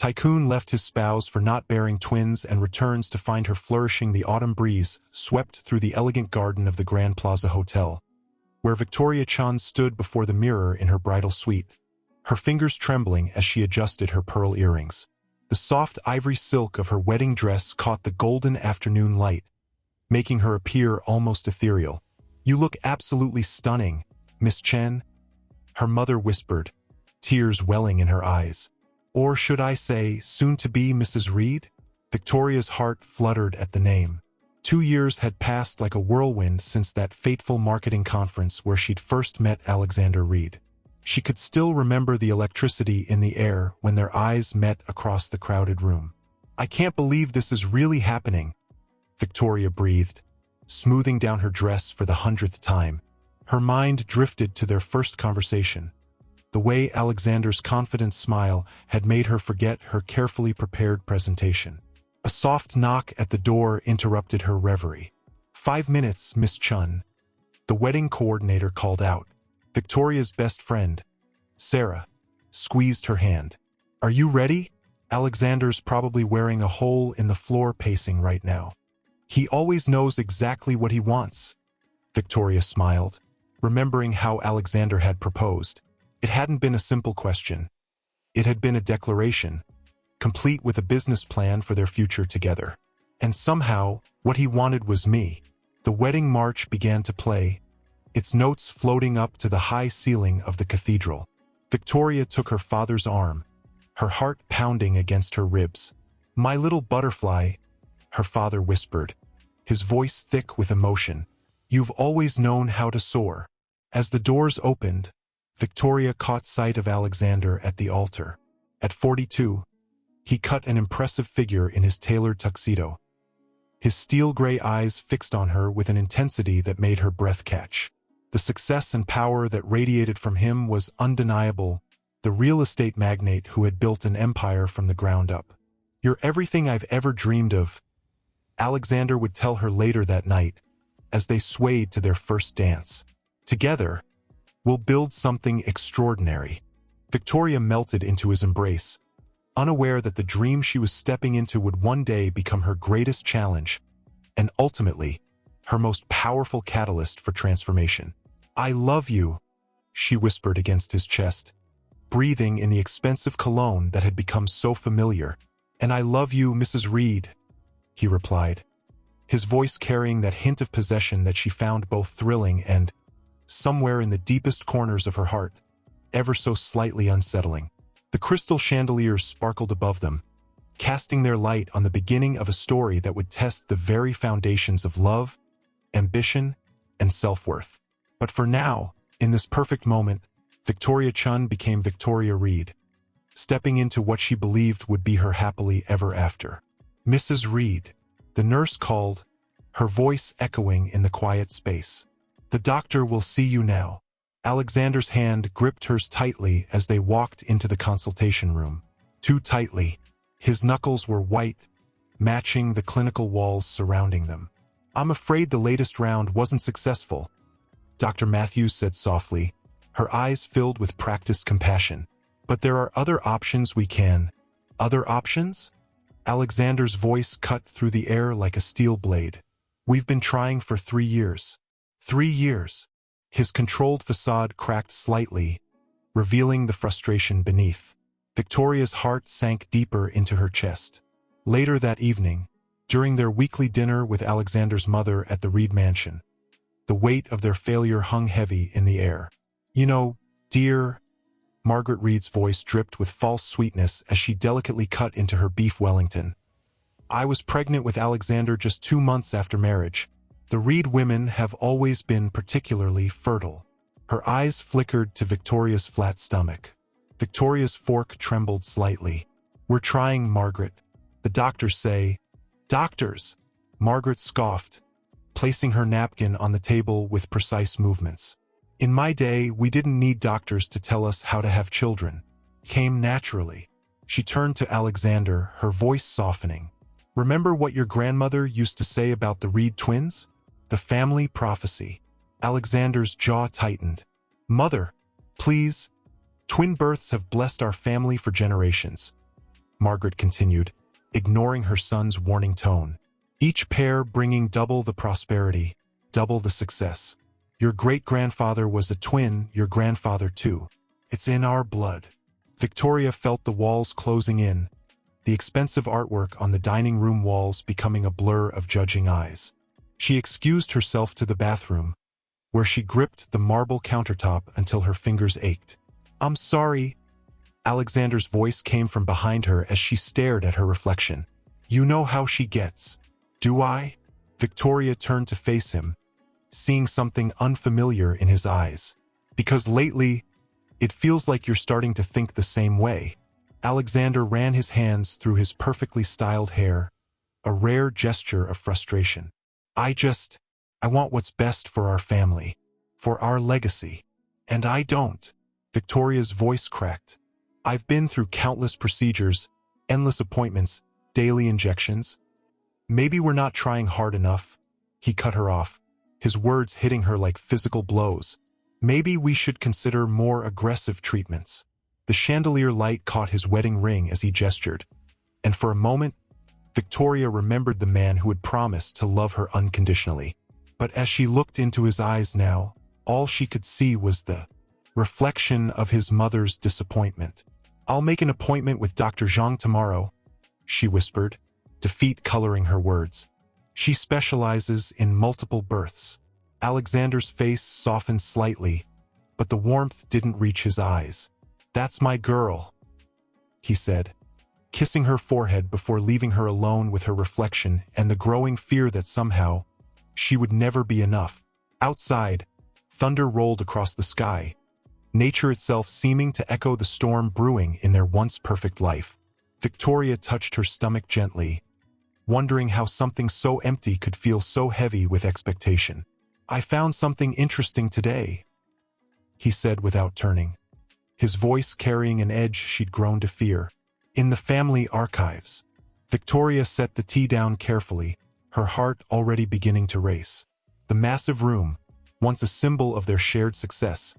Tycoon left his spouse for not bearing twins and returns to find her flourishing. The autumn breeze swept through the elegant garden of the Grand Plaza Hotel, where Victoria Chun stood before the mirror in her bridal suite, her fingers trembling as she adjusted her pearl earrings. The soft ivory silk of her wedding dress caught the golden afternoon light, making her appear almost ethereal. "You look absolutely stunning, Miss Chen," her mother whispered, tears welling in her eyes. "Or should I say, soon-to-be Mrs. Reed?" Victoria's heart fluttered at the name. 2 years had passed like a whirlwind since that fateful marketing conference where she'd first met Alexander Reed. She could still remember the electricity in the air when their eyes met across the crowded room. "I can't believe this is really happening," Victoria breathed, smoothing down her dress for the 100th time. Her mind drifted to their first conversation. The way Alexander's confident smile had made her forget her carefully prepared presentation. A soft knock at the door interrupted her reverie. "5 minutes, Miss Chun," the wedding coordinator called out. Victoria's best friend, Sarah, squeezed her hand. "Are you ready?" Alexander's probably wearing a hole in the floor pacing right now. "He always knows exactly what he wants," Victoria smiled, remembering how Alexander had proposed. It hadn't been a simple question. It had been a declaration, complete with a business plan for their future together. And somehow, what he wanted was me. The wedding march began to play, its notes floating up to the high ceiling of the cathedral. Victoria took her father's arm, her heart pounding against her ribs. "My little butterfly," her father whispered, his voice thick with emotion. "You've always known how to soar." As the doors opened, Victoria caught sight of Alexander at the altar. At 42, he cut an impressive figure in his tailored tuxedo, his steel-gray eyes fixed on her with an intensity that made her breath catch. The success and power that radiated from him was undeniable, the real estate magnate who had built an empire from the ground up. "You're everything I've ever dreamed of," Alexander would tell her later that night, as they swayed to their first dance. "Together, we'll build something extraordinary." Victoria melted into his embrace, unaware that the dream she was stepping into would one day become her greatest challenge, and ultimately, her most powerful catalyst for transformation. "I love you," she whispered against his chest, breathing in the expensive cologne that had become so familiar. "And I love you, Mrs. Reed," he replied, his voice carrying that hint of possession that she found both thrilling and, somewhere in the deepest corners of her heart, ever so slightly unsettling. The crystal chandeliers sparkled above them, casting their light on the beginning of a story that would test the very foundations of love, ambition, and self-worth. But for now, in this perfect moment, Victoria Chun became Victoria Reed, stepping into what she believed would be her happily ever after. "Mrs. Reed," the nurse called, her voice echoing in the quiet space. "The doctor will see you now." Alexander's hand gripped hers tightly as they walked into the consultation room. Too tightly. His knuckles were white, matching the clinical walls surrounding them. "I'm afraid the latest round wasn't successful," Dr. Matthews said softly, her eyes filled with practiced compassion. "But there are other options we can." "Other options?" Alexander's voice cut through the air like a steel blade. "We've been trying for 3 years. 3 years." His controlled facade cracked slightly, revealing the frustration beneath. Victoria's heart sank deeper into her chest. Later that evening, during their weekly dinner with Alexander's mother at the Reed mansion, the weight of their failure hung heavy in the air. "You know, dear," Margaret Reed's voice dripped with false sweetness as she delicately cut into her beef Wellington. "I was pregnant with Alexander just 2 months after marriage. The Reed women have always been particularly fertile." Her eyes flickered to Victoria's flat stomach. Victoria's fork trembled slightly. "We're trying, Margaret. The doctors say." "Doctors?" Margaret scoffed, placing her napkin on the table with precise movements. "In my day, we didn't need doctors to tell us how to have children. Came naturally." She turned to Alexander, her voice softening. "Remember what your grandmother used to say about the Reed twins? The family prophecy." Alexander's jaw tightened. "Mother, please. Twin births have blessed our family for generations." Margaret continued, ignoring her son's warning tone. Each pair bringing double the prosperity, double the success. Your great-grandfather was a twin, your grandfather too. It's in our blood. Victoria felt the walls closing in, the expensive artwork on the dining room walls becoming a blur of judging eyes. She excused herself to the bathroom, where she gripped the marble countertop until her fingers ached. "I'm sorry." Alexander's voice came from behind her as she stared at her reflection. "You know how she gets." "Do I?" Victoria turned to face him, seeing something unfamiliar in his eyes. "Because lately, it feels like you're starting to think the same way." Alexander ran his hands through his perfectly styled hair, a rare gesture of frustration. I want what's best for our family, for our legacy. And I don't." Victoria's voice cracked. "I've been through countless procedures, endless appointments, daily injections. Maybe we're not trying hard enough." He cut her off, his words hitting her like physical blows. "Maybe we should consider more aggressive treatments." The chandelier light caught his wedding ring as he gestured, and for a moment, Victoria remembered the man who had promised to love her unconditionally. But as she looked into his eyes now, all she could see was the reflection of his mother's disappointment. "I'll make an appointment with Dr. Zhang tomorrow," she whispered, defeat coloring her words. "She specializes in multiple births." Alexander's face softened slightly, but the warmth didn't reach his eyes. "That's my girl," he said, kissing her forehead before leaving her alone with her reflection and the growing fear that somehow she would never be enough. Outside, thunder rolled across the sky, nature itself seeming to echo the storm brewing in their once perfect life. Victoria touched her stomach gently, wondering how something so empty could feel so heavy with expectation. "I found something interesting today," he said without turning, his voice carrying an edge she'd grown to fear. "In the family archives." Victoria set the tea down carefully, her heart already beginning to race. The massive room, once a symbol of their shared success,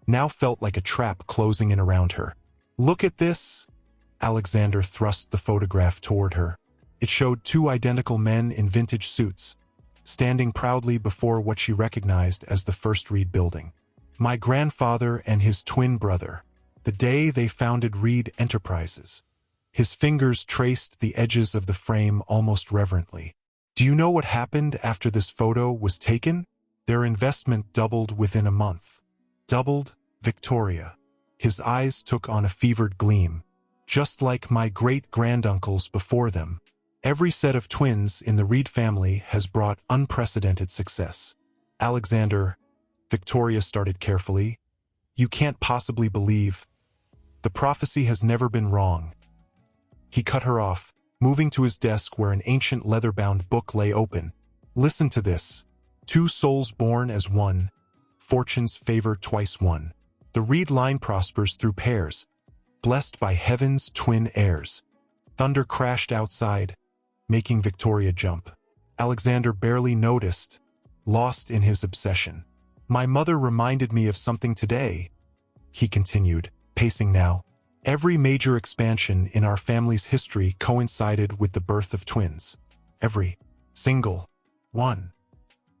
now felt like a trap closing in around her. "Look at this!" Alexander thrust the photograph toward her. It showed two identical men in vintage suits, standing proudly before what she recognized as the First Reed building. My grandfather and his twin brother, the day they founded Reed Enterprises. His fingers traced the edges of the frame almost reverently. "Do you know what happened after this photo was taken? Their investment doubled within a month." "Doubled?" Victoria. His eyes took on a fevered gleam. "Just like my great-granduncles before them. Every set of twins in the Reed family has brought unprecedented success." "Alexander," Victoria started carefully, "you can't possibly believe. The prophecy has never been wrong." He cut her off, moving to his desk where an ancient leather-bound book lay open. "Listen to this. 2 souls born as one, fortune's favor twice won. The Reed line prospers through pairs, blessed by heaven's twin heirs." Thunder crashed outside, making Victoria jump. Alexander barely noticed, lost in his obsession. "My mother reminded me of something today," he continued, pacing now. "Every major expansion in our family's history coincided with the birth of twins. Every single one."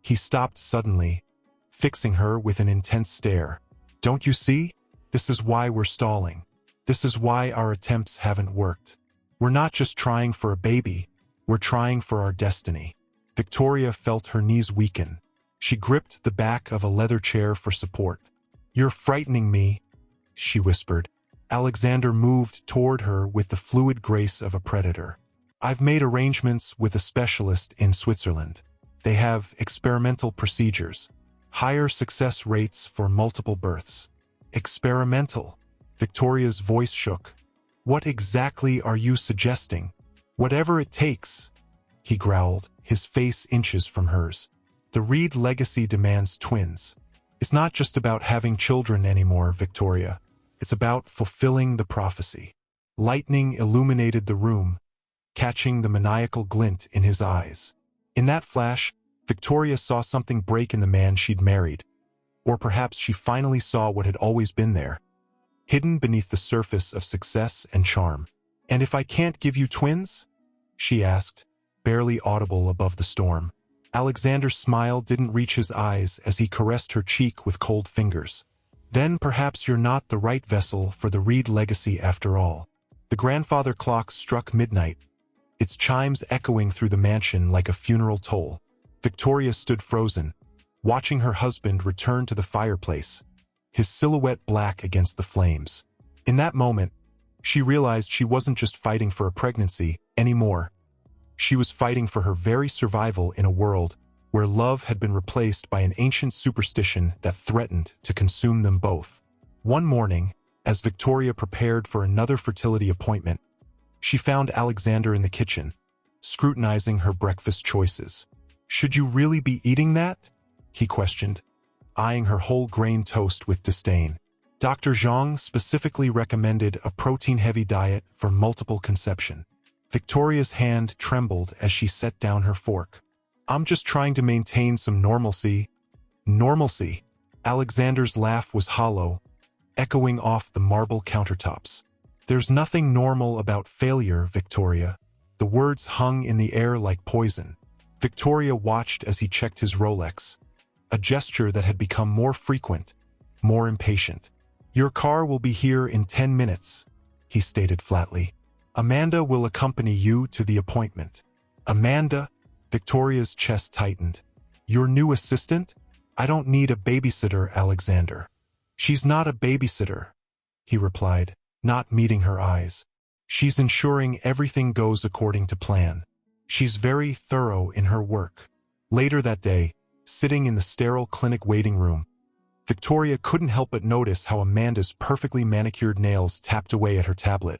He stopped suddenly, fixing her with an intense stare. "Don't you see? This is why we're stalling. This is why our attempts haven't worked. We're not just trying for a baby, we're trying for our destiny." Victoria felt her knees weaken. She gripped the back of a leather chair for support. "You're frightening me," she whispered. Alexander moved toward her with the fluid grace of a predator. "I've made arrangements with a specialist in Switzerland. They have experimental procedures, higher success rates for multiple births." "Experimental?" Victoria's voice shook. "What exactly are you suggesting?" "Whatever it takes," he growled, his face inches from hers. "The Reed legacy demands twins. It's not just about having children anymore, Victoria. It's about fulfilling the prophecy." Lightning illuminated the room, catching the maniacal glint in his eyes. In that flash, Victoria saw something break in the man she'd married. Or perhaps she finally saw what had always been there, hidden beneath the surface of success and charm. "And if I can't give you twins?" she asked, barely audible above the storm. Alexander's smile didn't reach his eyes as he caressed her cheek with cold fingers. "Then perhaps you're not the right vessel for the Reed legacy after all." The grandfather clock struck midnight, its chimes echoing through the mansion like a funeral toll. Victoria stood frozen, watching her husband return to the fireplace, his silhouette black against the flames. In that moment, she realized she wasn't just fighting for a pregnancy anymore. She was fighting for her very survival in a world where love had been replaced by an ancient superstition that threatened to consume them both. One morning, as Victoria prepared for another fertility appointment, she found Alexander in the kitchen, scrutinizing her breakfast choices. "Should you really be eating that?" he questioned, eyeing her whole grain toast with disdain. Dr. Zhang specifically recommended a protein-heavy diet for multiple conception. Victoria's hand trembled as she set down her fork. "I'm just trying to maintain some normalcy." Normalcy. Alexander's laugh was hollow, echoing off the marble countertops. "There's nothing normal about failure, Victoria." The words hung in the air like poison. Victoria watched as he checked his Rolex, a gesture that had become more frequent, more impatient. "Your car will be here in 10 minutes, he stated flatly. "Amanda will accompany you to the appointment." "Amanda?" Victoria's chest tightened. "Your new assistant? I don't need a babysitter, Alexander." "She's not a babysitter," he replied, not meeting her eyes. "She's ensuring everything goes according to plan. She's very thorough in her work." Later that day, sitting in the sterile clinic waiting room, Victoria couldn't help but notice how Amanda's perfectly manicured nails tapped away at her tablet,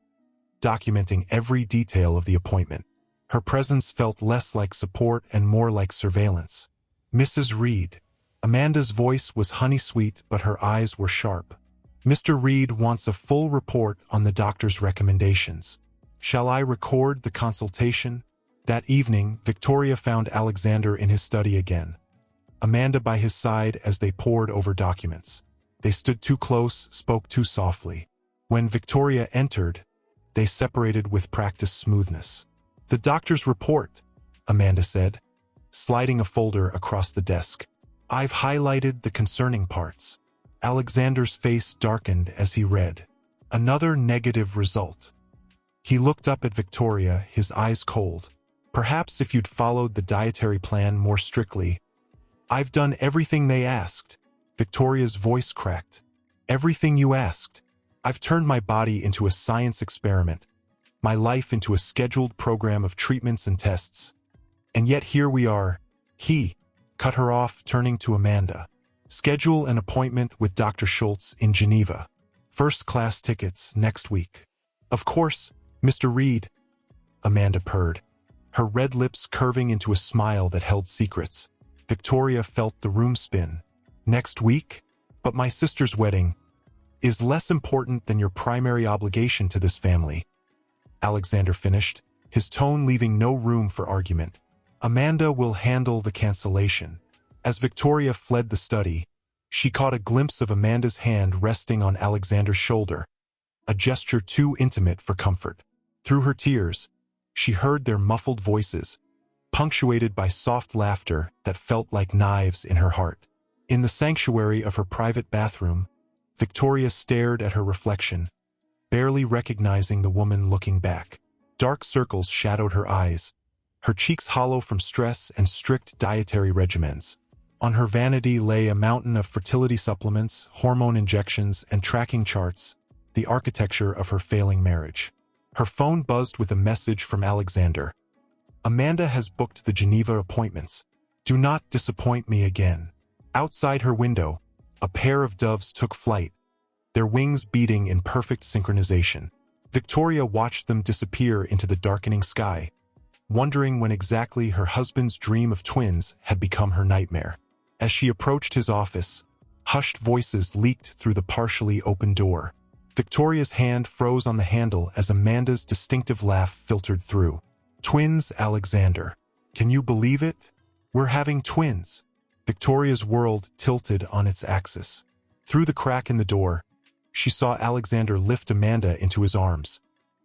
documenting every detail of the appointment. Her presence felt less like support and more like surveillance. "Mrs. Reed." Amanda's voice was honey-sweet, but her eyes were sharp. "Mr. Reed wants a full report on the doctor's recommendations. Shall I record the consultation?" That evening, Victoria found Alexander in his study again, Amanda by his side as they pored over documents. They stood too close, spoke too softly. When Victoria entered, they separated with practiced smoothness. "The doctor's report," Amanda said, sliding a folder across the desk. "I've highlighted the concerning parts." Alexander's face darkened as he read. Another negative result. He looked up at Victoria, his eyes cold. "Perhaps if you'd followed the dietary plan more strictly." "I've done everything they asked." Victoria's voice cracked. "Everything you asked. I've turned my body into a science experiment, my life into a scheduled program of treatments and tests. And yet here we are." He cut her off, turning to Amanda. "Schedule an appointment with Dr. Schultz in Geneva. First-class tickets next week." "Of course, Mr. Reed," Amanda purred, her red lips curving into a smile that held secrets. Victoria felt the room spin. "Next week? But my sister's wedding is less important than your primary obligation to this family," Alexander finished, his tone leaving no room for argument. "Amanda will handle the cancellation." As Victoria fled the study, she caught a glimpse of Amanda's hand resting on Alexander's shoulder, a gesture too intimate for comfort. Through her tears, she heard their muffled voices, punctuated by soft laughter that felt like knives in her heart. In the sanctuary of her private bathroom, Victoria stared at her reflection, barely recognizing the woman looking back. Dark circles shadowed her eyes, her cheeks hollow from stress and strict dietary regimens. On her vanity lay a mountain of fertility supplements, hormone injections, and tracking charts, the architecture of her failing marriage. Her phone buzzed with a message from Alexander. "Amanda has booked the Geneva appointments. Do not disappoint me again." Outside her window, a pair of doves took flight, their wings beating in perfect synchronization. Victoria watched them disappear into the darkening sky, wondering when exactly her husband's dream of twins had become her nightmare. As she approached his office, hushed voices leaked through the partially open door. Victoria's hand froze on the handle as Amanda's distinctive laugh filtered through. "Twins, Alexander. Can you believe it? We're having twins." Victoria's world tilted on its axis. Through the crack in the door, she saw Alexander lift Amanda into his arms,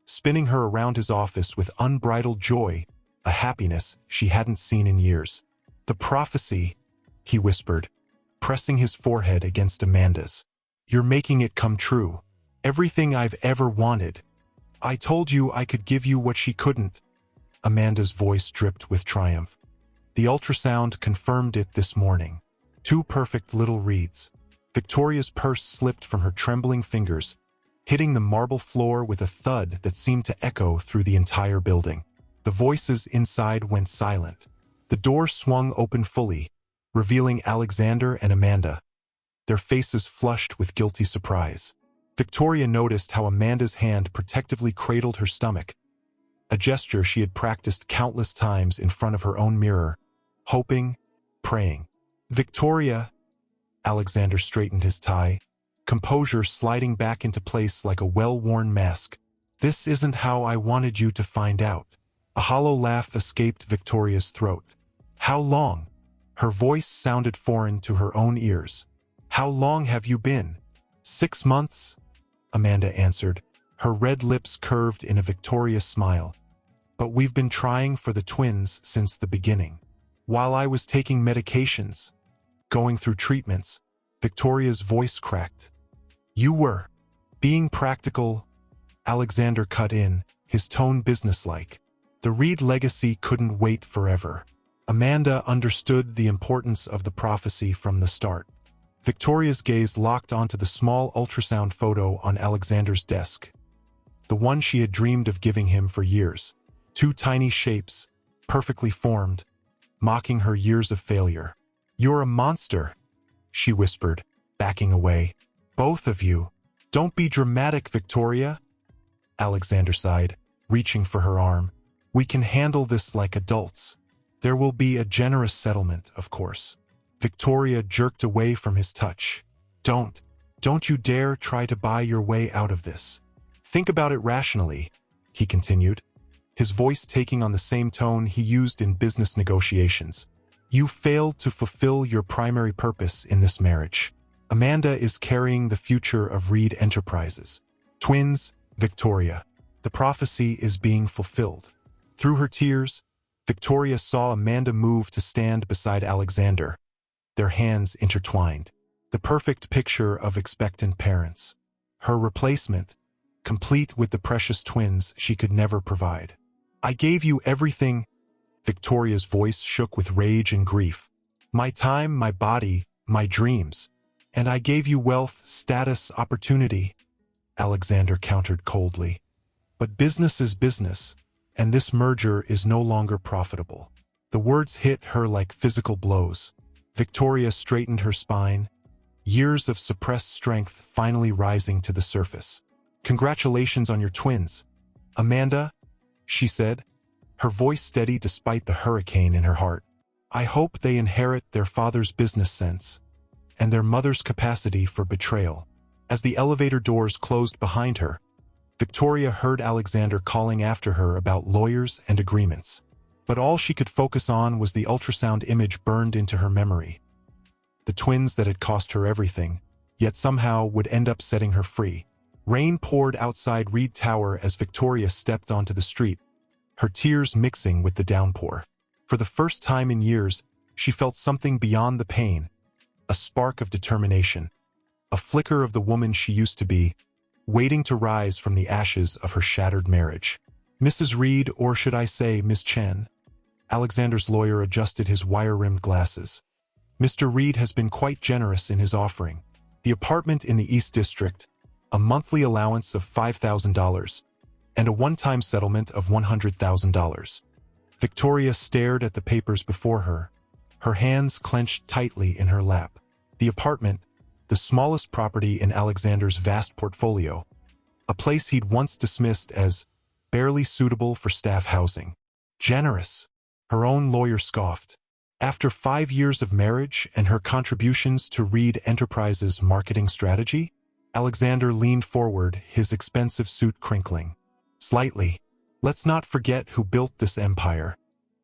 spinning her around his office with unbridled joy, a happiness she hadn't seen in years. "The prophecy," he whispered, pressing his forehead against Amanda's. "You're making it come true. Everything I've ever wanted. I told you I could give you what she couldn't." Amanda's voice dripped with triumph. "The ultrasound confirmed it this morning. 2 perfect little reads." Victoria's purse slipped from her trembling fingers, hitting the marble floor with a thud that seemed to echo through the entire building. The voices inside went silent. The door swung open fully, revealing Alexander and Amanda, their faces flushed with guilty surprise. Victoria noticed how Amanda's hand protectively cradled her stomach, a gesture she had practiced countless times in front of her own mirror, hoping, praying. "Victoria," Alexander straightened his tie, composure sliding back into place like a well-worn mask. "This isn't how I wanted you to find out." A hollow laugh escaped Victoria's throat. "How long?" Her voice sounded foreign to her own ears. "How long have you been?" 6 months, Amanda answered, her red lips curved in a victorious smile. "But we've been trying for the twins since the beginning. While I was taking medications, going through treatments," Victoria's voice cracked. "You were being practical," Alexander cut in, his tone businesslike. "The Reed legacy couldn't wait forever." Amanda understood the importance of the prophecy from the start. Victoria's gaze locked onto the small ultrasound photo on Alexander's desk, the one she had dreamed of giving him for years. 2 tiny shapes, perfectly formed, mocking her years of failure. "You're a monster," she whispered, backing away. "Both of you." "Don't be dramatic, Victoria," Alexander sighed, reaching for her arm. "We can handle this like adults. There will be a generous settlement, of course." Victoria jerked away from his touch. Don't you dare try to buy your way out of this. Think about it rationally," he continued, his voice taking on the same tone he used in business negotiations. "You failed to fulfill your primary purpose in this marriage. Amanda is carrying the future of Reed Enterprises. Twins, Victoria. The prophecy is being fulfilled." Through her tears, Victoria saw Amanda move to stand beside Alexander, their hands intertwined, the perfect picture of expectant parents. Her replacement, complete with the precious twins she could never provide. "I gave you everything," Victoria's voice shook with rage and grief. "My time, my body, my dreams. And I gave you wealth, status, opportunity," Alexander countered coldly. "But business is business, and this merger is no longer profitable." The words hit her like physical blows. Victoria straightened her spine, years of suppressed strength finally rising to the surface. "Congratulations on your twins, Amanda," she said, her voice steady despite the hurricane in her heart. "I hope they inherit their father's business sense and their mother's capacity for betrayal." As the elevator doors closed behind her, Victoria heard Alexander calling after her about lawyers and agreements. But all she could focus on was the ultrasound image burned into her memory. The twins that had cost her everything, yet somehow would end up setting her free. Rain poured outside Reed Tower as Victoria stepped onto the street, her tears mixing with the downpour. For the first time in years, she felt something beyond the pain, a spark of determination, a flicker of the woman she used to be, waiting to rise from the ashes of her shattered marriage. "Mrs. Reed, or should I say Miss Chen?" Alexander's lawyer adjusted his wire-rimmed glasses. "Mr. Reed has been quite generous in his offering. The apartment in the East District, a monthly allowance of $5,000, and a one-time settlement of $100,000. Victoria stared at the papers before her, her hands clenched tightly in her lap. The apartment, the smallest property in Alexander's vast portfolio, a place he'd once dismissed as barely suitable for staff housing. Generous, her own lawyer scoffed. After 5 years of marriage and her contributions to Reed Enterprises' marketing strategy, Alexander leaned forward, his expensive suit crinkling slightly. Let's not forget who built this empire,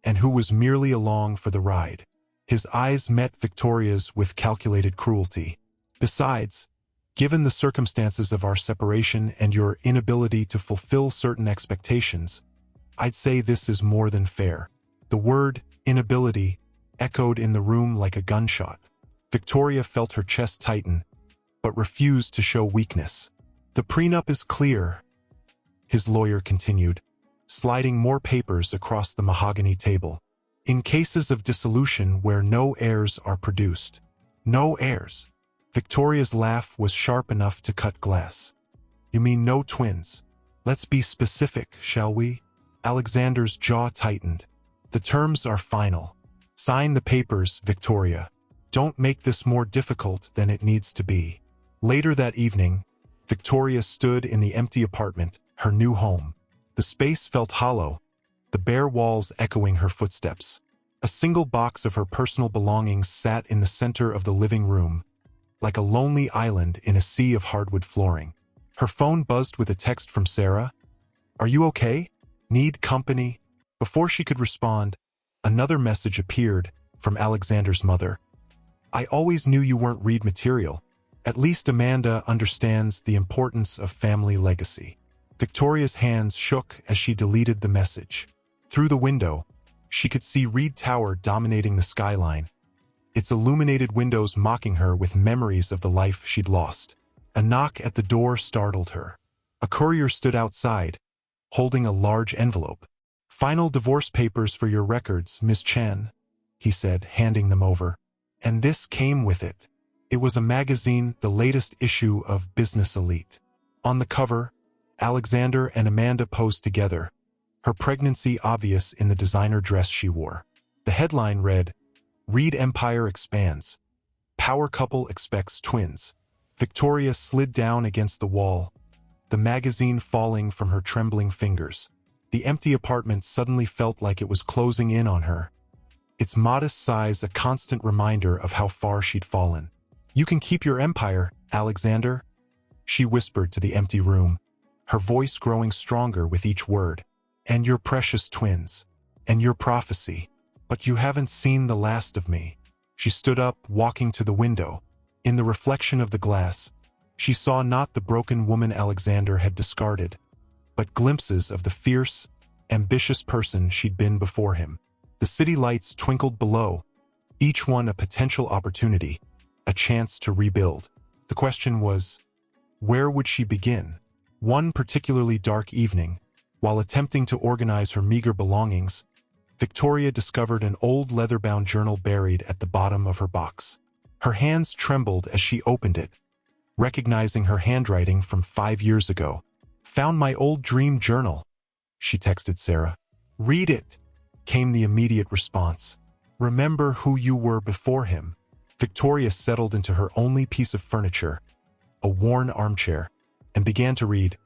and who was merely along for the ride. His eyes met Victoria's with calculated cruelty. Besides, Given the circumstances of our separation and your inability to fulfill certain expectations, I'd say this is more than fair." The word inability echoed in the room like a gunshot. Victoria felt her chest tighten, but refused to show weakness. "The prenup is clear," his lawyer continued, sliding more papers across the mahogany table. "In cases of dissolution where no heirs are produced." No heirs. Victoria's laugh was sharp enough to cut glass. "You mean no twins? Let's be specific, shall we?" Alexander's jaw tightened. "The terms are final. Sign the papers, Victoria. Don't make this more difficult than it needs to be." Later that evening, Victoria stood in the empty apartment, her new home. The space felt hollow, the bare walls echoing her footsteps. A single box of her personal belongings sat in the center of the living room, like a lonely island in a sea of hardwood flooring. Her phone buzzed with a text from Sarah. "Are you okay? Need company?" Before she could respond, another message appeared from Alexander's mother. "I always knew you weren't read material. At least Amanda understands the importance of family legacy." Victoria's hands shook as she deleted the message. Through the window, she could see Reed Tower dominating the skyline, its illuminated windows mocking her with memories of the life she'd lost. A knock at the door startled her. A courier stood outside, holding a large envelope. "Final divorce papers for your records, Miss Chen," he said, handing them over. And this came with it. It was a magazine, the latest issue of Business Elite. On the cover, Alexander and Amanda posed together, her pregnancy obvious in the designer dress she wore. The headline read, "Reed Empire Expands. Power Couple Expects Twins." Victoria slid down against the wall, the magazine falling from her trembling fingers. The empty apartment suddenly felt like it was closing in on her, its modest size a constant reminder of how far she'd fallen. "You can keep your empire, Alexander," she whispered to the empty room, her voice growing stronger with each word. "And your precious twins. And your prophecy. But you haven't seen the last of me." She stood up, walking to the window. In the reflection of the glass, she saw not the broken woman Alexander had discarded, but glimpses of the fierce, ambitious person she'd been before him. The city lights twinkled below, each one a potential opportunity, a chance to rebuild. The question was, where would she begin? One particularly dark evening, while attempting to organize her meager belongings, Victoria discovered an old leather-bound journal buried at the bottom of her box. Her hands trembled as she opened it, recognizing her handwriting from 5 years ago. "Found my old dream journal," she texted Sarah. "Read it," came the immediate response. "Remember who you were before him." Victoria settled into her only piece of furniture, a worn armchair, and began to read.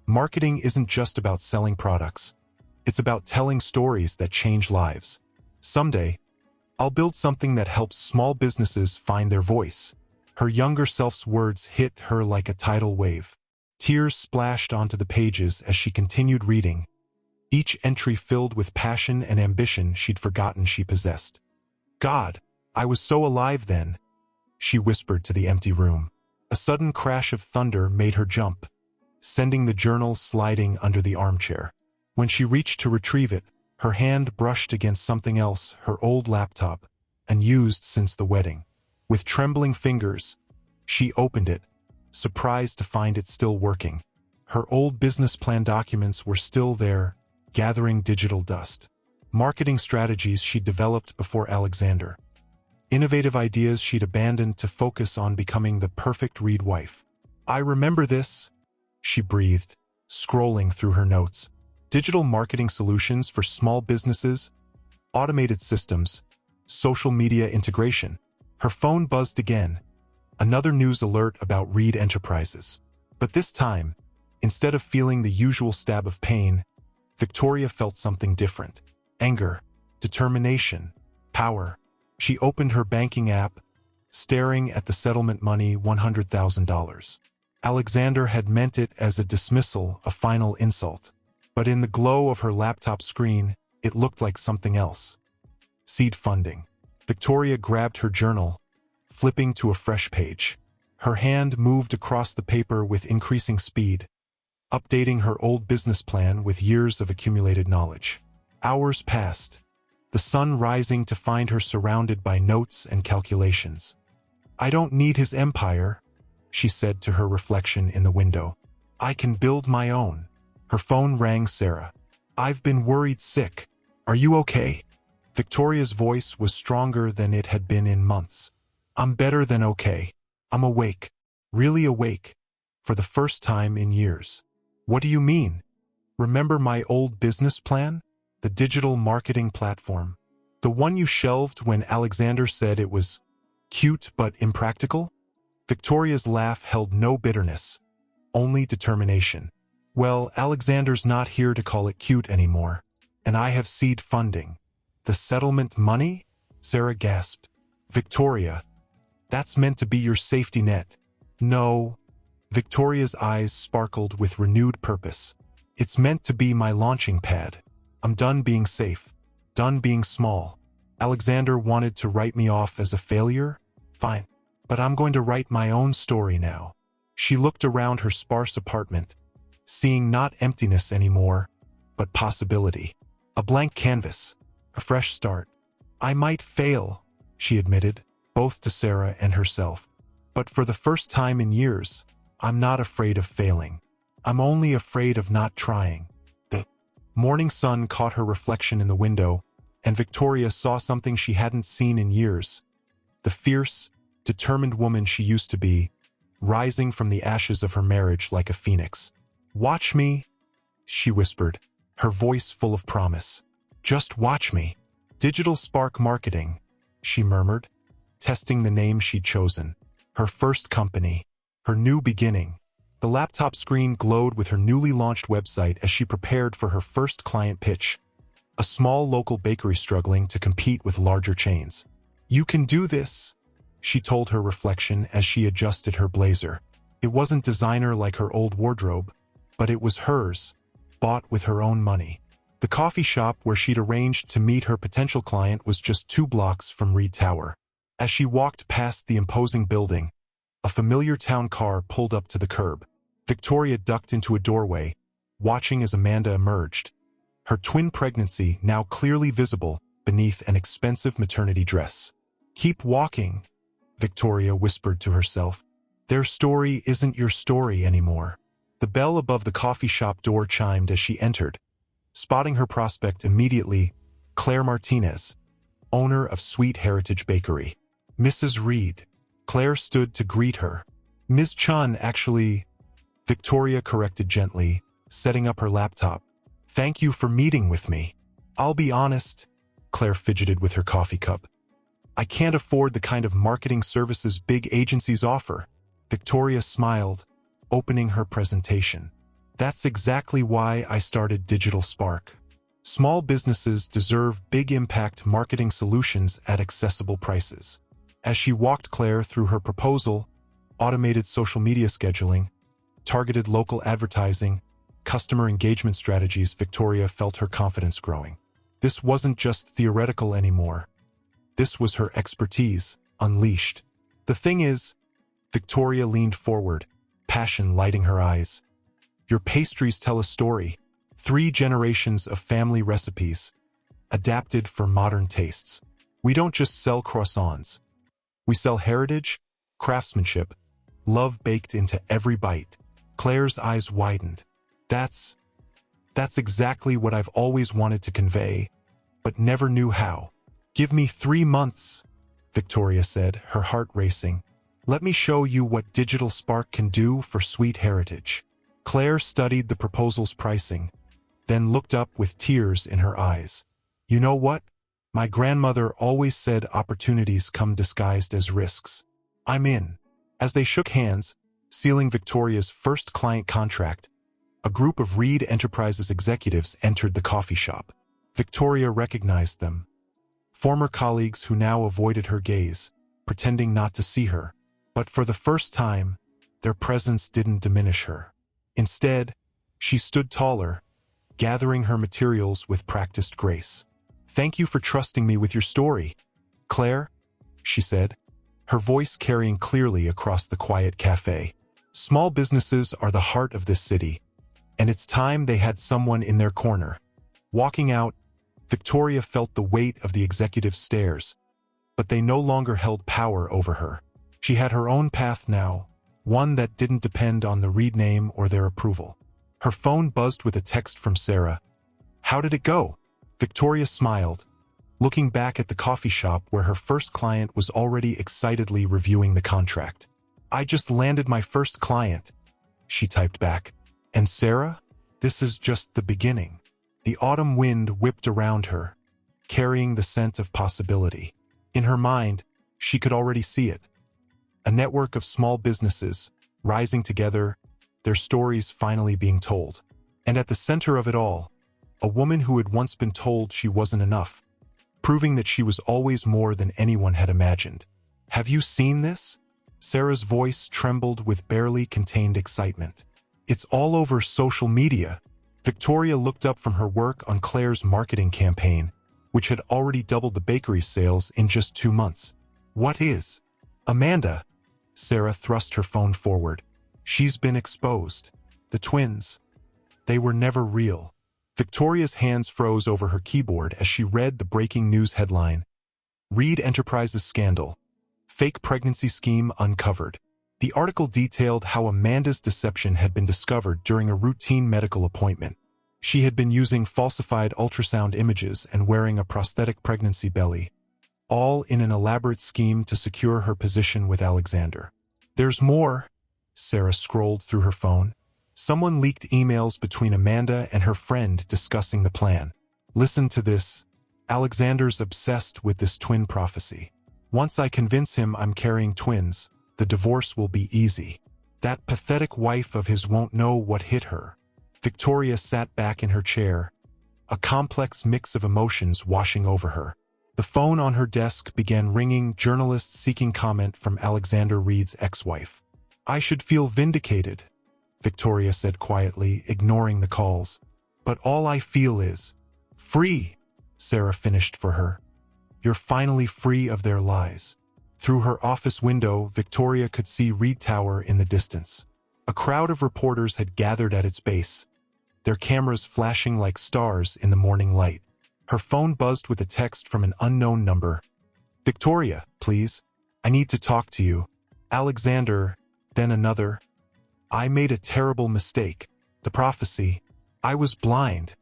Marketing isn't just about selling products. It's about telling stories that change lives. Someday, I'll build something that helps small businesses find their voice. Her younger self's words hit her like a tidal wave. Tears splashed onto the pages as she continued reading, each entry filled with passion and ambition she'd forgotten she possessed. "God, I was so alive then," she whispered to the empty room. A sudden crash of thunder made her jump, sending the journal sliding under the armchair. When she reached to retrieve it, her hand brushed against something else, her old laptop, unused since the wedding. With trembling fingers, she opened it, surprised to find it still working. Her old business plan documents were still there, gathering digital dust. Marketing strategies she'd developed before Alexander. Innovative ideas she'd abandoned to focus on becoming the perfect Reed wife. "I remember this," she breathed, scrolling through her notes. Digital marketing solutions for small businesses, automated systems, social media integration. Her phone buzzed again, another news alert about Reed Enterprises. But this time, instead of feeling the usual stab of pain, Victoria felt something different. Anger, determination, power. She opened her banking app, staring at the settlement money, $100,000. Alexander had meant it as a dismissal, a final insult. But in the glow of her laptop screen, it looked like something else. Seed funding. Victoria grabbed her journal, flipping to a fresh page. Her hand moved across the paper with increasing speed, updating her old business plan with years of accumulated knowledge. Hours passed, the sun rising to find her surrounded by notes and calculations. "I don't need his empire," she said to her reflection in the window. "I can build my own." Her phone rang. "Sarah, I've been worried sick. Are you okay?" Victoria's voice was stronger than it had been in months. "I'm better than okay. I'm awake. Really awake. For the first time in years." "What do you mean?" "Remember my old business plan? The digital marketing platform. The one you shelved when Alexander said it was cute but impractical?" Victoria's laugh held no bitterness, only determination. "Well, Alexander's not here to call it cute anymore, and I have seed funding." "The settlement money?" Sarah gasped. "Victoria, that's meant to be your safety net." "No." Victoria's eyes sparkled with renewed purpose. "It's meant to be my launching pad. I'm done being safe, done being small. Alexander wanted to write me off as a failure? Fine. But I'm going to write my own story now." She looked around her sparse apartment, seeing not emptiness anymore, but possibility. A blank canvas, a fresh start. "I might fail," she admitted, both to Sarah and herself. "But for the first time in years, I'm not afraid of failing. I'm only afraid of not trying." The morning sun caught her reflection in the window, and Victoria saw something she hadn't seen in years. The fierce, determined woman she used to be, rising from the ashes of her marriage like a phoenix. "Watch me," she whispered, her voice full of promise. "Just watch me." "Digital Spark Marketing," she murmured, testing the name she'd chosen. Her first company, her new beginning. The laptop screen glowed with her newly launched website as she prepared for her first client pitch, a small local bakery struggling to compete with larger chains. "You can do this," she told her reflection as she adjusted her blazer. It wasn't designer like her old wardrobe, but it was hers, bought with her own money. The coffee shop where she'd arranged to meet her potential client was just 2 blocks from Reed Tower. As she walked past the imposing building, a familiar town car pulled up to the curb. Victoria ducked into a doorway, watching as Amanda emerged, her twin pregnancy now clearly visible beneath an expensive maternity dress. "Keep walking," Victoria whispered to herself. "Their story isn't your story anymore." The bell above the coffee shop door chimed as she entered, spotting her prospect immediately, Claire Martinez, owner of Sweet Heritage Bakery. "Mrs. Reed." Claire stood to greet her. "Ms. Chun, actually," Victoria corrected gently, setting up her laptop. "Thank you for meeting with me. I'll be honest," Claire fidgeted with her coffee cup. "I can't afford the kind of marketing services big agencies offer." Victoria smiled, opening her presentation. "That's exactly why I started Digital Spark. Small businesses deserve big impact marketing solutions at accessible prices." As she walked Claire through her proposal, automated social media scheduling, targeted local advertising, customer engagement strategies, Victoria felt her confidence growing. This wasn't just theoretical anymore. This was her expertise, unleashed. "The thing is," Victoria leaned forward, passion lighting her eyes, "your pastries tell a story. 3 generations of family recipes, adapted for modern tastes. We don't just sell croissants. We sell heritage, craftsmanship, love baked into every bite." Claire's eyes widened. That's exactly what I've always wanted to convey, but never knew how." "Give me 3 months," Victoria said, her heart racing. "Let me show you what Digital Spark can do for Sweet Heritage." Claire studied the proposal's pricing, then looked up with tears in her eyes. "You know what? My grandmother always said opportunities come disguised as risks. I'm in." As they shook hands, sealing Victoria's first client contract, a group of Reed Enterprises executives entered the coffee shop. Victoria recognized them, former colleagues who now avoided her gaze, pretending not to see her. But for the first time, their presence didn't diminish her. Instead, she stood taller, gathering her materials with practiced grace. "Thank you for trusting me with your story, Claire," she said, her voice carrying clearly across the quiet cafe. Small businesses are the heart of this city, and it's time they had someone in their corner. Walking out, Victoria felt the weight of the executive's stares, but they no longer held power over her. She had her own path now, one that didn't depend on the read name or their approval. Her phone buzzed with a text from Sarah. "How did it go?" Victoria smiled, looking back at the coffee shop where her first client was already excitedly reviewing the contract. "I just landed my first client," she typed back. "And Sarah? This is just the beginning." The autumn wind whipped around her, carrying the scent of possibility. In her mind, she could already see it. A network of small businesses, rising together, their stories finally being told. And at the center of it all, a woman who had once been told she wasn't enough, proving that she was always more than anyone had imagined. "Have you seen this?" Sarah's voice trembled with barely contained excitement. "It's all over social media." Victoria looked up from her work on Claire's marketing campaign, which had already doubled the bakery's sales in just 2 months. "What is?" "Amanda." Sarah thrust her phone forward. "She's been exposed. The twins. They were never real." Victoria's hands froze over her keyboard as she read the breaking news headline. Reed Enterprises Scandal. Fake Pregnancy Scheme Uncovered. The article detailed how Amanda's deception had been discovered during a routine medical appointment. She had been using falsified ultrasound images and wearing a prosthetic pregnancy belly, all in an elaborate scheme to secure her position with Alexander. "There's more." Sarah scrolled through her phone. Someone leaked emails between Amanda and her friend discussing the plan. "Listen to this. Alexander's obsessed with this twin prophecy. Once I convince him I'm carrying twins, the divorce will be easy. That pathetic wife of his won't know what hit her." Victoria sat back in her chair, a complex mix of emotions washing over her. The phone on her desk began ringing, journalists seeking comment from Alexander Reed's ex-wife. "I should feel vindicated," Victoria said quietly, ignoring the calls. "But all I feel is free," Sarah finished for her. "You're finally free of their lies." Through her office window, Victoria could see Reed Tower in the distance. A crowd of reporters had gathered at its base, their cameras flashing like stars in the morning light. Her phone buzzed with a text from an unknown number. "Victoria, please. I need to talk to you." "Alexander," then another. "I made a terrible mistake. The prophecy. I was blind."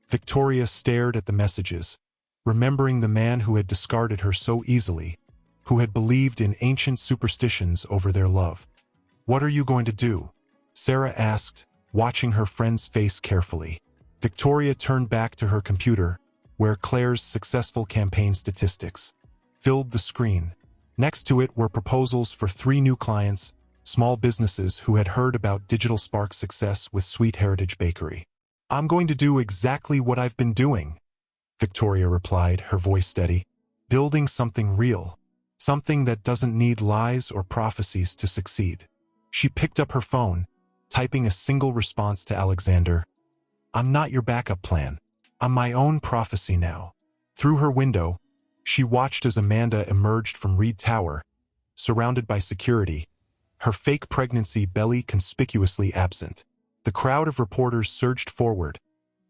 Victoria stared at the messages, remembering the man who had discarded her so easily, who had believed in ancient superstitions over their love. "What are you going to do?" Sarah asked, watching her friend's face carefully. Victoria turned back to her computer, where Claire's successful campaign statistics filled the screen. Next to it were proposals for 3 new clients, small businesses who had heard about Digital Spark's success with Sweet Heritage Bakery. "I'm going to do exactly what I've been doing," Victoria replied, her voice steady. "Building something real. Something that doesn't need lies or prophecies to succeed." She picked up her phone, typing a single response to Alexander. "I'm not your backup plan. I'm my own prophecy now." Through her window, she watched as Amanda emerged from Reed Tower, surrounded by security, her fake pregnancy belly conspicuously absent. The crowd of reporters surged forward,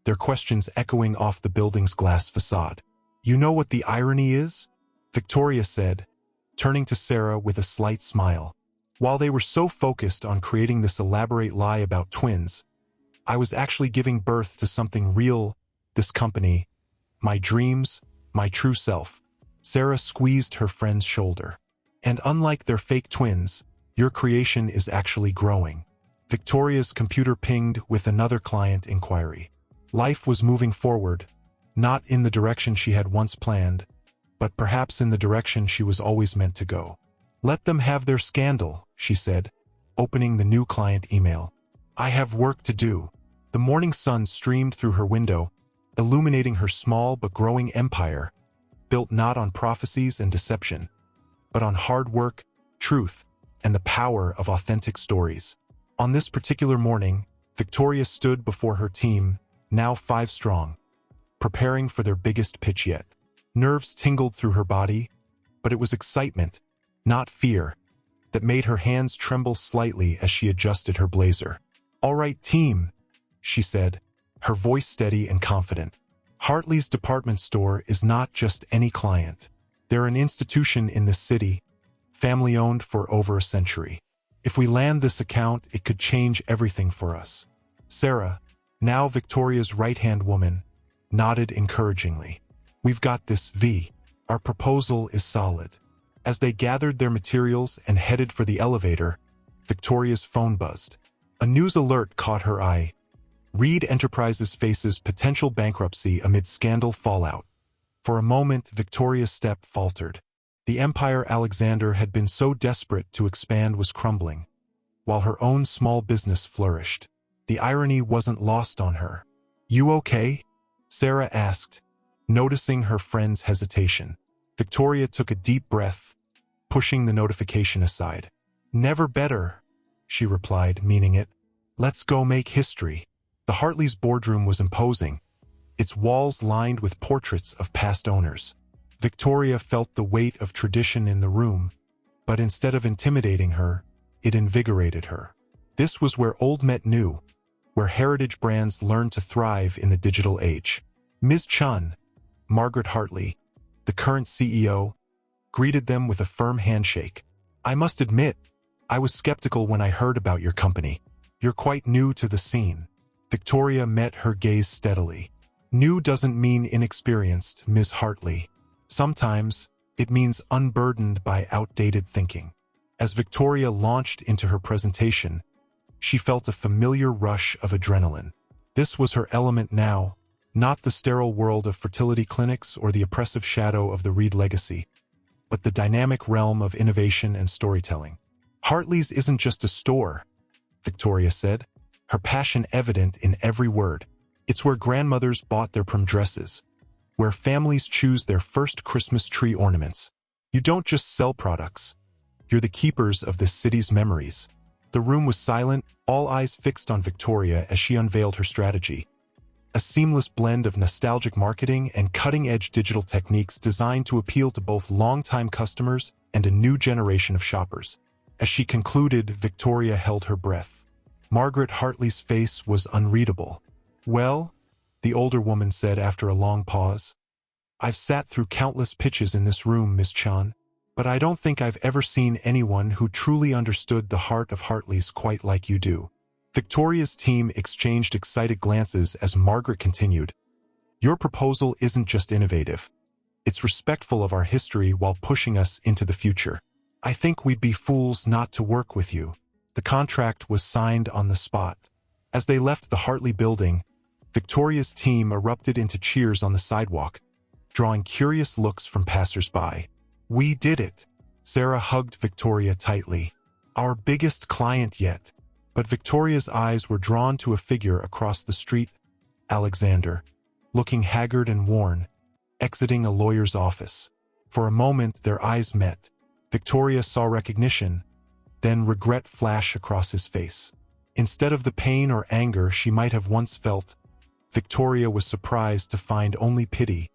their questions echoing off the building's glass facade. "You know what the irony is?" Victoria said, turning to Sarah with a slight smile. "While they were so focused on creating this elaborate lie about twins, I was actually giving birth to something real, this company, my dreams, my true self." Sarah squeezed her friend's shoulder. "And unlike their fake twins, your creation is actually growing." Victoria's computer pinged with another client inquiry. Life was moving forward, not in the direction she had once planned, but perhaps in the direction she was always meant to go. "Let them have their scandal," she said, opening the new client email. "I have work to do." The morning sun streamed through her window, illuminating her small but growing empire, built not on prophecies and deception, but on hard work, truth, and the power of authentic stories. On this particular morning, Victoria stood before her team, now 5 strong, preparing for their biggest pitch yet. Nerves tingled through her body, but it was excitement, not fear, that made her hands tremble slightly as she adjusted her blazer. "All right, team," she said, her voice steady and confident. "Hartley's department store is not just any client. They're an institution in this city, family-owned for over a century. If we land this account, it could change everything for us." Sarah, now Victoria's right-hand woman, nodded encouragingly. "We've got this, V. Our proposal is solid." As they gathered their materials and headed for the elevator, Victoria's phone buzzed. A news alert caught her eye. Reed Enterprises faces potential bankruptcy amid scandal fallout. For a moment, Victoria's step faltered. The empire Alexander had been so desperate to expand was crumbling, while her own small business flourished. The irony wasn't lost on her. "You okay?" Sarah asked, noticing her friend's hesitation. Victoria took a deep breath, pushing the notification aside. "Never better," she replied, meaning it. "Let's go make history." The Hartley's boardroom was imposing, its walls lined with portraits of past owners. Victoria felt the weight of tradition in the room, but instead of intimidating her, it invigorated her. This was where old met new, where heritage brands learned to thrive in the digital age. Ms. Chun, Margaret Hartley, the current CEO, greeted them with a firm handshake. "I must admit, I was skeptical when I heard about your company. You're quite new to the scene." Victoria met her gaze steadily. "New doesn't mean inexperienced, Ms. Hartley. Sometimes, it means unburdened by outdated thinking." As Victoria launched into her presentation, she felt a familiar rush of adrenaline. This was her element now, not the sterile world of fertility clinics or the oppressive shadow of the Reed legacy, but the dynamic realm of innovation and storytelling. "Hartley's isn't just a store," Victoria said, her passion evident in every word. "It's where grandmothers bought their prom dresses, where families choose their first Christmas tree ornaments. You don't just sell products. You're the keepers of this city's memories." The room was silent, all eyes fixed on Victoria as she unveiled her strategy. A seamless blend of nostalgic marketing and cutting-edge digital techniques designed to appeal to both longtime customers and a new generation of shoppers. As she concluded, Victoria held her breath. Margaret Hartley's face was unreadable. "Well," the older woman said after a long pause, "I've sat through countless pitches in this room, Miss Chan, but I don't think I've ever seen anyone who truly understood the heart of Hartley's quite like you do." Victoria's team exchanged excited glances as Margaret continued. "Your proposal isn't just innovative. It's respectful of our history while pushing us into the future. I think we'd be fools not to work with you." The contract was signed on the spot. As they left the Hartley building, Victoria's team erupted into cheers on the sidewalk, drawing curious looks from passers-by. "We did it." Sarah hugged Victoria tightly. "Our biggest client yet." But Victoria's eyes were drawn to a figure across the street, Alexander, looking haggard and worn, exiting a lawyer's office. For a moment, their eyes met. Victoria saw recognition, then regret flash across his face. Instead of the pain or anger she might have once felt, Victoria was surprised to find only pity,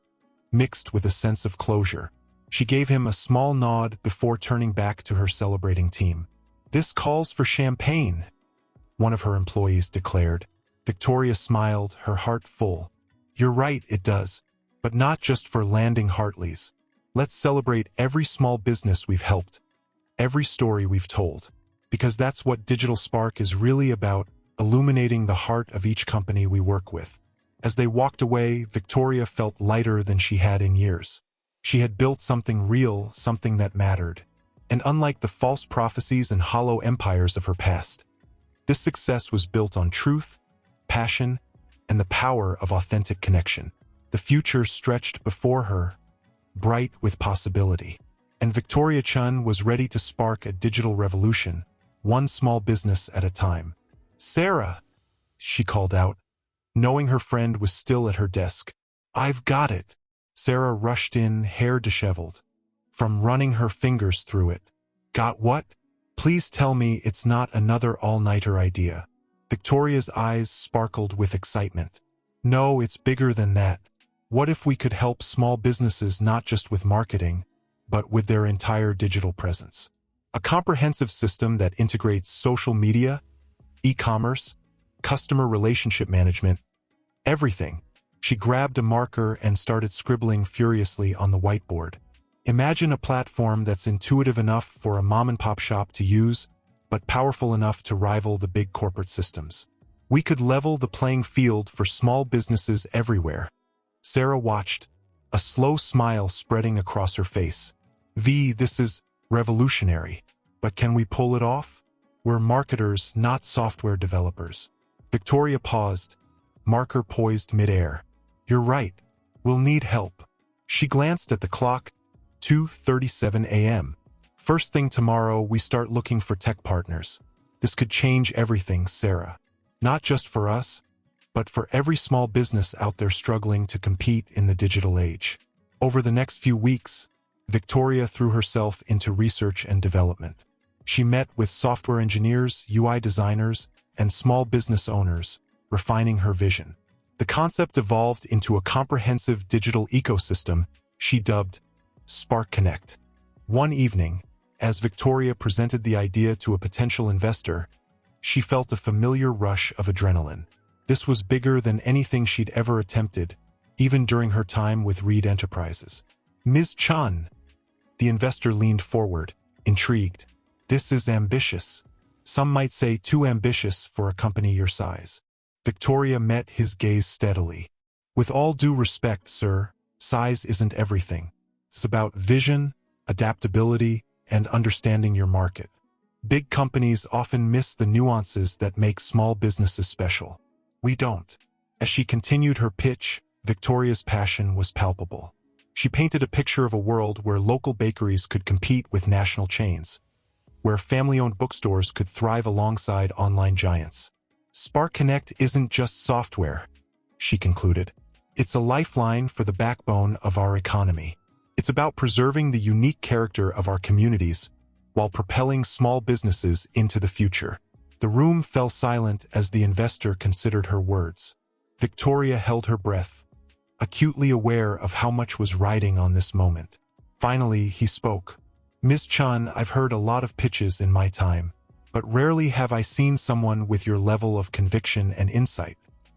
mixed with a sense of closure. She gave him a small nod before turning back to her celebrating team. "This calls for champagne," one of her employees declared. Victoria smiled, her heart full. "You're right, it does. But not just for landing Hartley's. Let's celebrate every small business we've helped, every story we've told. Because that's what Digital Spark is really about, illuminating the heart of each company we work with." As they walked away, Victoria felt lighter than she had in years. She had built something real, something that mattered. And unlike the false prophecies and hollow empires of her past, this success was built on truth, passion, and the power of authentic connection. The future stretched before her, bright with possibility. And Victoria Chun was ready to spark a digital revolution, one small business at a time. "Sarah," she called out, knowing her friend was still at her desk. "I've got it." Sarah rushed in, hair disheveled, from running her fingers through it. "Got what? Please tell me it's not another all-nighter idea." Victoria's eyes sparkled with excitement. "No, it's bigger than that. What if we could help small businesses not just with marketing, but with their entire digital presence. A comprehensive system that integrates social media, e-commerce, customer relationship management, everything. She grabbed a marker and started scribbling furiously on the whiteboard. Imagine a platform that's intuitive enough for a mom-and-pop shop to use, but powerful enough to rival the big corporate systems. We could level the playing field for small businesses everywhere. Sarah watched, a slow smile spreading across her face. This is revolutionary. But can we pull it off? We're marketers, not software developers. Victoria paused, marker poised midair. You're right. We'll need help. She glanced at the clock. 2:37 a.m. First thing tomorrow, we start looking for tech partners. This could change everything, Sarah. Not just for us, but for every small business out there struggling to compete in the digital age. Over the next few weeks, Victoria threw herself into research and development. She met with software engineers, UI designers, and small business owners, refining her vision. The concept evolved into a comprehensive digital ecosystem she dubbed Spark Connect. One evening, as Victoria presented the idea to a potential investor, she felt a familiar rush of adrenaline. This was bigger than anything she'd ever attempted, even during her time with Reed Enterprises. Ms. Chan, the investor leaned forward, intrigued. This is ambitious. Some might say too ambitious for a company your size. Victoria met his gaze steadily. With all due respect, sir, size isn't everything. It's about vision, adaptability, and understanding your market. Big companies often miss the nuances that make small businesses special. We don't. As she continued her pitch, Victoria's passion was palpable. She painted a picture of a world where local bakeries could compete with national chains, where family-owned bookstores could thrive alongside online giants. Spark Connect isn't just software, she concluded. It's a lifeline for the backbone of our economy. It's about preserving the unique character of our communities while propelling small businesses into the future. The room fell silent as the investor considered her words. Victoria held her breath, acutely aware of how much was riding on this moment. Finally, he spoke. Ms. Chan, I've heard a lot of pitches in my time, but rarely have I seen someone with your level of conviction and insight.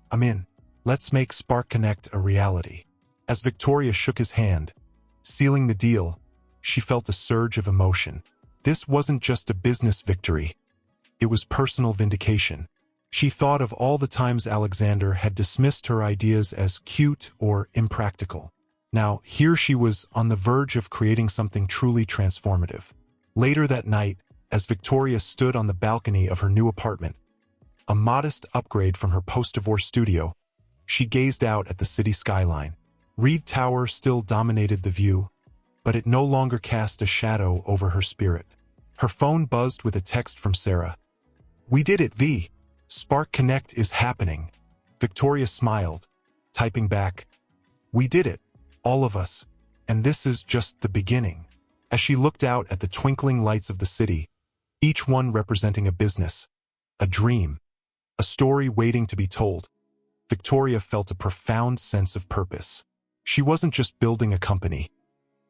I'm in. Let's make Spark Connect a reality. As Victoria shook his hand, sealing the deal, she felt a surge of emotion. This wasn't just a business victory. It was personal vindication. She thought of all the times Alexander had dismissed her ideas as cute or impractical. Now, here she was on the verge of creating something truly transformative. Later that night, as Victoria stood on the balcony of her new apartment, a modest upgrade from her post-divorce studio, she gazed out at the city skyline. Reed Tower still dominated the view, but it no longer cast a shadow over her spirit. Her phone buzzed with a text from Sarah. We did it, V. Spark Connect is happening. Victoria smiled, typing back, we did it, all of us, and this is just the beginning. As she looked out at the twinkling lights of the city, each one representing a business, a dream, a story waiting to be told, Victoria felt a profound sense of purpose. She wasn't just building a company.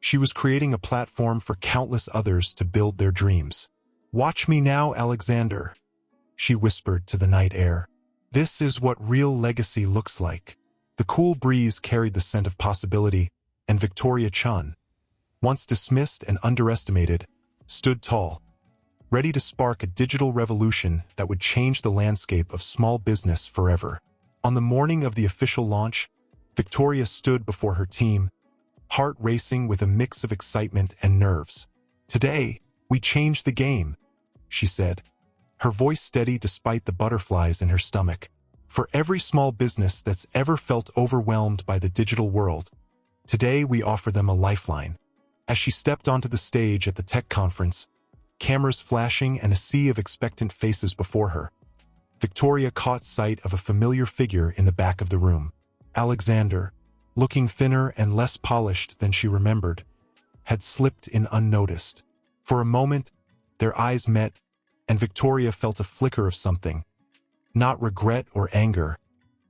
She was creating a platform for countless others to build their dreams. Watch me now, Alexander, she whispered to the night air. This is what real legacy looks like. The cool breeze carried the scent of possibility, and Victoria Chan, once dismissed and underestimated, stood tall, ready to spark a digital revolution that would change the landscape of small business forever. On the morning of the official launch, Victoria stood before her team, heart racing with a mix of excitement and nerves. Today, we changed the game, she said, her voice steady despite the butterflies in her stomach. For every small business that's ever felt overwhelmed by the digital world, today we offer them a lifeline. As she stepped onto the stage at the tech conference, cameras flashing and a sea of expectant faces before her, Victoria caught sight of a familiar figure in the back of the room. Alexander, looking thinner and less polished than she remembered, had slipped in unnoticed. For a moment, their eyes met, and Victoria felt a flicker of something. Not regret or anger,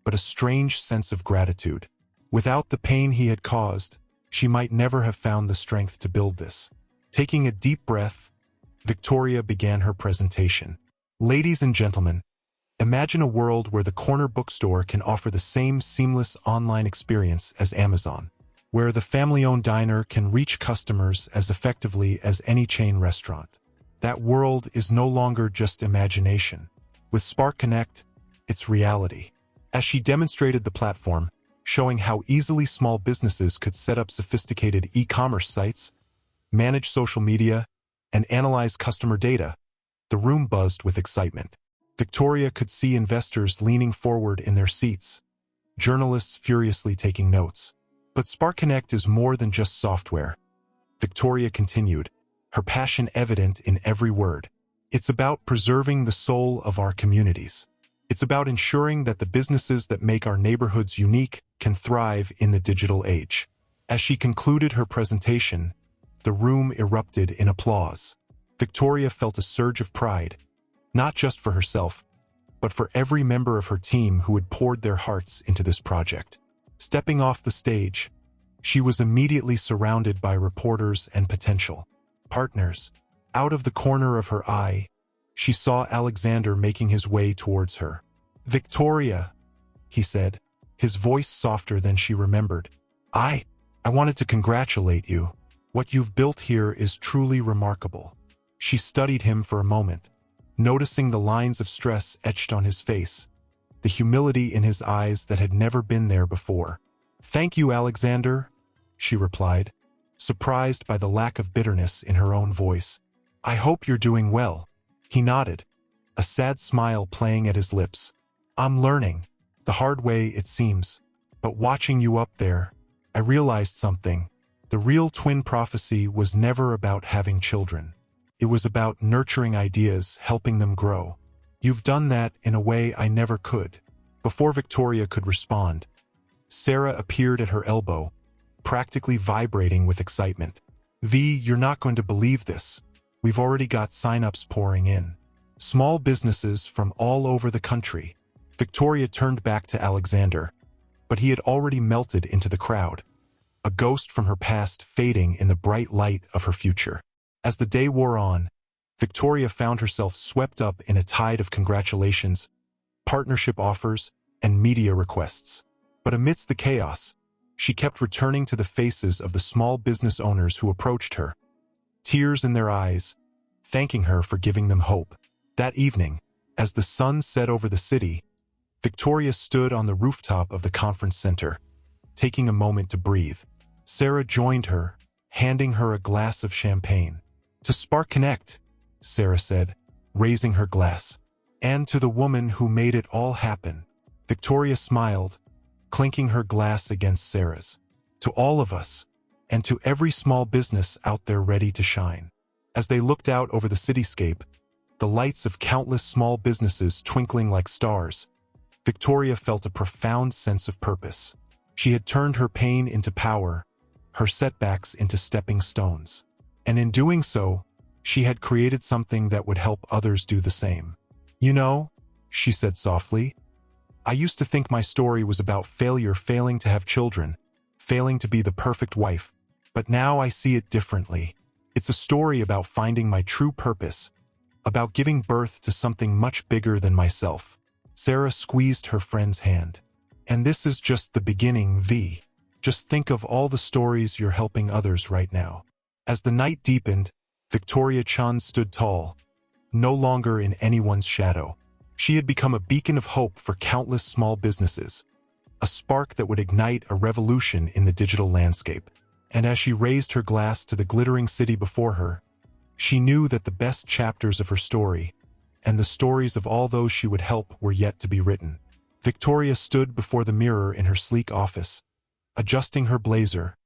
but a strange sense of gratitude. Without the pain he had caused, she might never have found the strength to build this. Taking a deep breath, Victoria began her presentation. Ladies and gentlemen, imagine a world where the corner bookstore can offer the same seamless online experience as Amazon, where the family-owned diner can reach customers as effectively as any chain restaurant. That world is no longer just imagination. With Spark Connect, it's reality. As she demonstrated the platform, showing how easily small businesses could set up sophisticated e-commerce sites, manage social media, and analyze customer data, the room buzzed with excitement. Victoria could see investors leaning forward in their seats, journalists furiously taking notes. But Spark Connect is more than just software. Victoria continued, her passion evident in every word. It's about preserving the soul of our communities. It's about ensuring that the businesses that make our neighborhoods unique can thrive in the digital age. As she concluded her presentation, the room erupted in applause. Victoria felt a surge of pride, not just for herself, but for every member of her team who had poured their hearts into this project. Stepping off the stage, she was immediately surrounded by reporters and potential partners. Out of the corner of her eye, she saw Alexander making his way towards her. "Victoria," he said, his voice softer than she remembered. I wanted to congratulate you. What you've built here is truly remarkable." She studied him for a moment, noticing the lines of stress etched on his face, the humility in his eyes that had never been there before. "Thank you, Alexander," she replied, surprised by the lack of bitterness in her own voice. "I hope you're doing well." He nodded, a sad smile playing at his lips. "I'm learning, the hard way it seems. But watching you up there, I realized something. The real twin prophecy was never about having children. It was about nurturing ideas, helping them grow. You've done that in a way I never could." Before Victoria could respond, Sarah appeared at her elbow, practically vibrating with excitement. "V, you're not going to believe this. We've already got sign-ups pouring in. Small businesses from all over the country." Victoria turned back to Alexander, but he had already melted into the crowd, a ghost from her past fading in the bright light of her future. As the day wore on, Victoria found herself swept up in a tide of congratulations, partnership offers, and media requests. But amidst the chaos, she kept returning to the faces of the small business owners who approached her, tears in their eyes, thanking her for giving them hope. That evening, as the sun set over the city, Victoria stood on the rooftop of the conference center, taking a moment to breathe. Sarah joined her, handing her a glass of champagne. "To Spark Connect," Sarah said, raising her glass. "And to the woman who made it all happen." Victoria smiled, clinking her glass against Sarah's. "To all of us, and to every small business out there ready to shine." As they looked out over the cityscape, the lights of countless small businesses twinkling like stars, Victoria felt a profound sense of purpose. She had turned her pain into power, her setbacks into stepping stones. And in doing so, she had created something that would help others do the same. "You know," she said softly, "I used to think my story was about failure, failing to have children, failing to be the perfect wife. But now I see it differently. It's a story about finding my true purpose, about giving birth to something much bigger than myself." Sarah squeezed her friend's hand. "And this is just the beginning, V. Just think of all the stories you're helping others right now." As the night deepened, Victoria Chand stood tall, no longer in anyone's shadow. She had become a beacon of hope for countless small businesses, a spark that would ignite a revolution in the digital landscape. And as she raised her glass to the glittering city before her, she knew that the best chapters of her story, and the stories of all those she would help, were yet to be written. Victoria stood before the mirror in her sleek office, adjusting her blazer,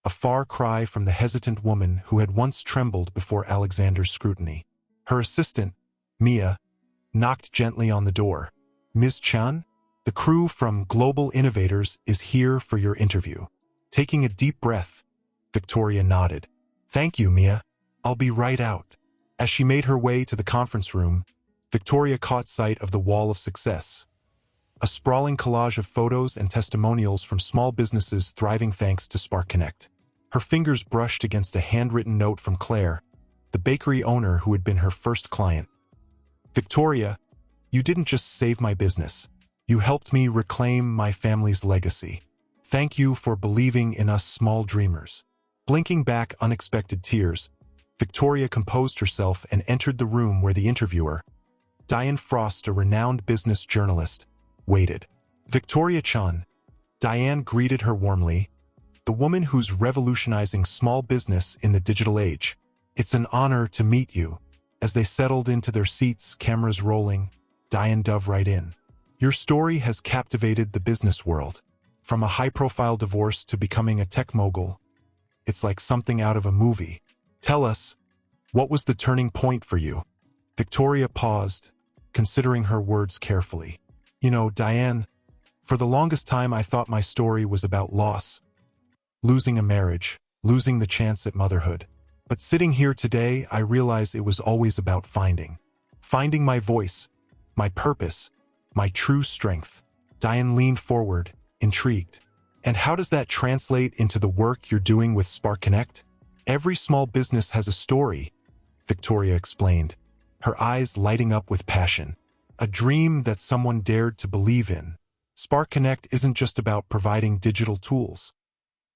a far cry from the hesitant woman who had once trembled before Alexander's scrutiny. Her assistant, Mia, knocked gently on the door. "Ms. Chan, the crew from Global Innovators is here for your interview." Taking a deep breath, Victoria nodded. "Thank you, Mia. I'll be right out." As she made her way to the conference room, Victoria caught sight of the Wall of Success, a sprawling collage of photos and testimonials from small businesses thriving thanks to Spark Connect. Her fingers brushed against a handwritten note from Claire, the bakery owner who had been her first client. "Victoria, you didn't just save my business. You helped me reclaim my family's legacy. Thank you for believing in us small dreamers." Blinking back unexpected tears, Victoria composed herself and entered the room where the interviewer, Diane Frost, a renowned business journalist, waited. "Victoria Chan," Diane greeted her warmly, "the woman who's revolutionizing small business in the digital age. It's an honor to meet you." As they settled into their seats, cameras rolling, Diane dove right in. "Your story has captivated the business world. From a high-profile divorce to becoming a tech mogul, it's like something out of a movie. Tell us, what was the turning point for you?" Victoria paused, considering her words carefully. "You know, Diane, for the longest time I thought my story was about loss. Losing a marriage, losing the chance at motherhood. But sitting here today, I realize it was always about finding my voice, my purpose, my true strength." Diane leaned forward, intrigued. "And how does that translate into the work you're doing with Spark Connect?" "Every small business has a story," Victoria explained, her eyes lighting up with passion. "A dream that someone dared to believe in. Spark Connect isn't just about providing digital tools.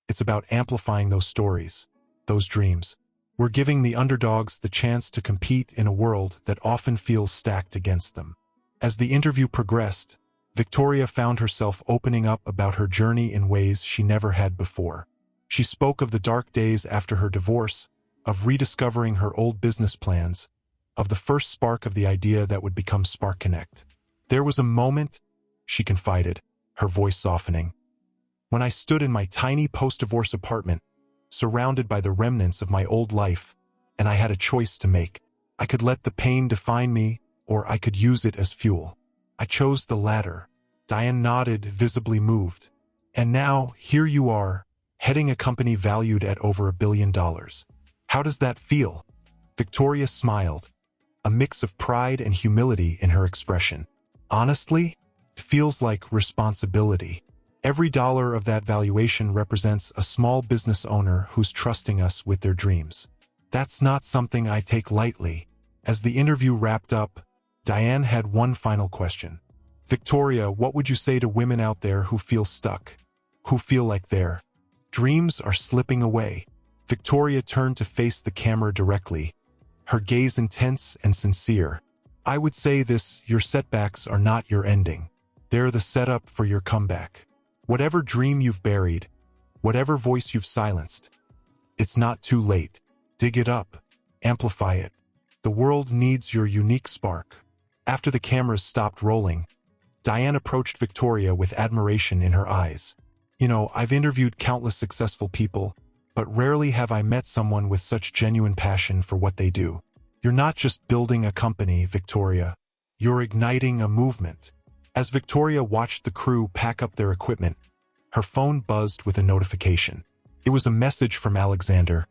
It's about amplifying those stories, those dreams. We're giving the underdogs the chance to compete in a world that often feels stacked against them." As the interview progressed, Victoria found herself opening up about her journey in ways she never had before. She spoke of the dark days after her divorce, of rediscovering her old business plans, of the first spark of the idea that would become Spark Connect. "There was a moment," she confided, her voice softening, "when I stood in my tiny post-divorce apartment, surrounded by the remnants of my old life, and I had a choice to make. I could let the pain define me, or I could use it as fuel. I chose the latter." Diane nodded, visibly moved. "And now, here you are, heading a company valued at over $1 billion. How does that feel?" Victoria smiled, a mix of pride and humility in her expression. "Honestly, it feels like responsibility. Every dollar of that valuation represents a small business owner who's trusting us with their dreams. That's not something I take lightly." As the interview wrapped up, Diane had one final question. "Victoria, what would you say to women out there who feel stuck, who feel like their dreams are slipping away?" Victoria turned to face the camera directly, her gaze intense and sincere. "I would say this: your setbacks are not your ending. They're the setup for your comeback. Whatever dream you've buried, whatever voice you've silenced, it's not too late. Dig it up, amplify it. The world needs your unique spark." After the cameras stopped rolling, Diane approached Victoria with admiration in her eyes. "You know, I've interviewed countless successful people, but rarely have I met someone with such genuine passion for what they do. You're not just building a company, Victoria. You're igniting a movement." As Victoria watched the crew pack up their equipment, her phone buzzed with a notification. It was a message from Alexander.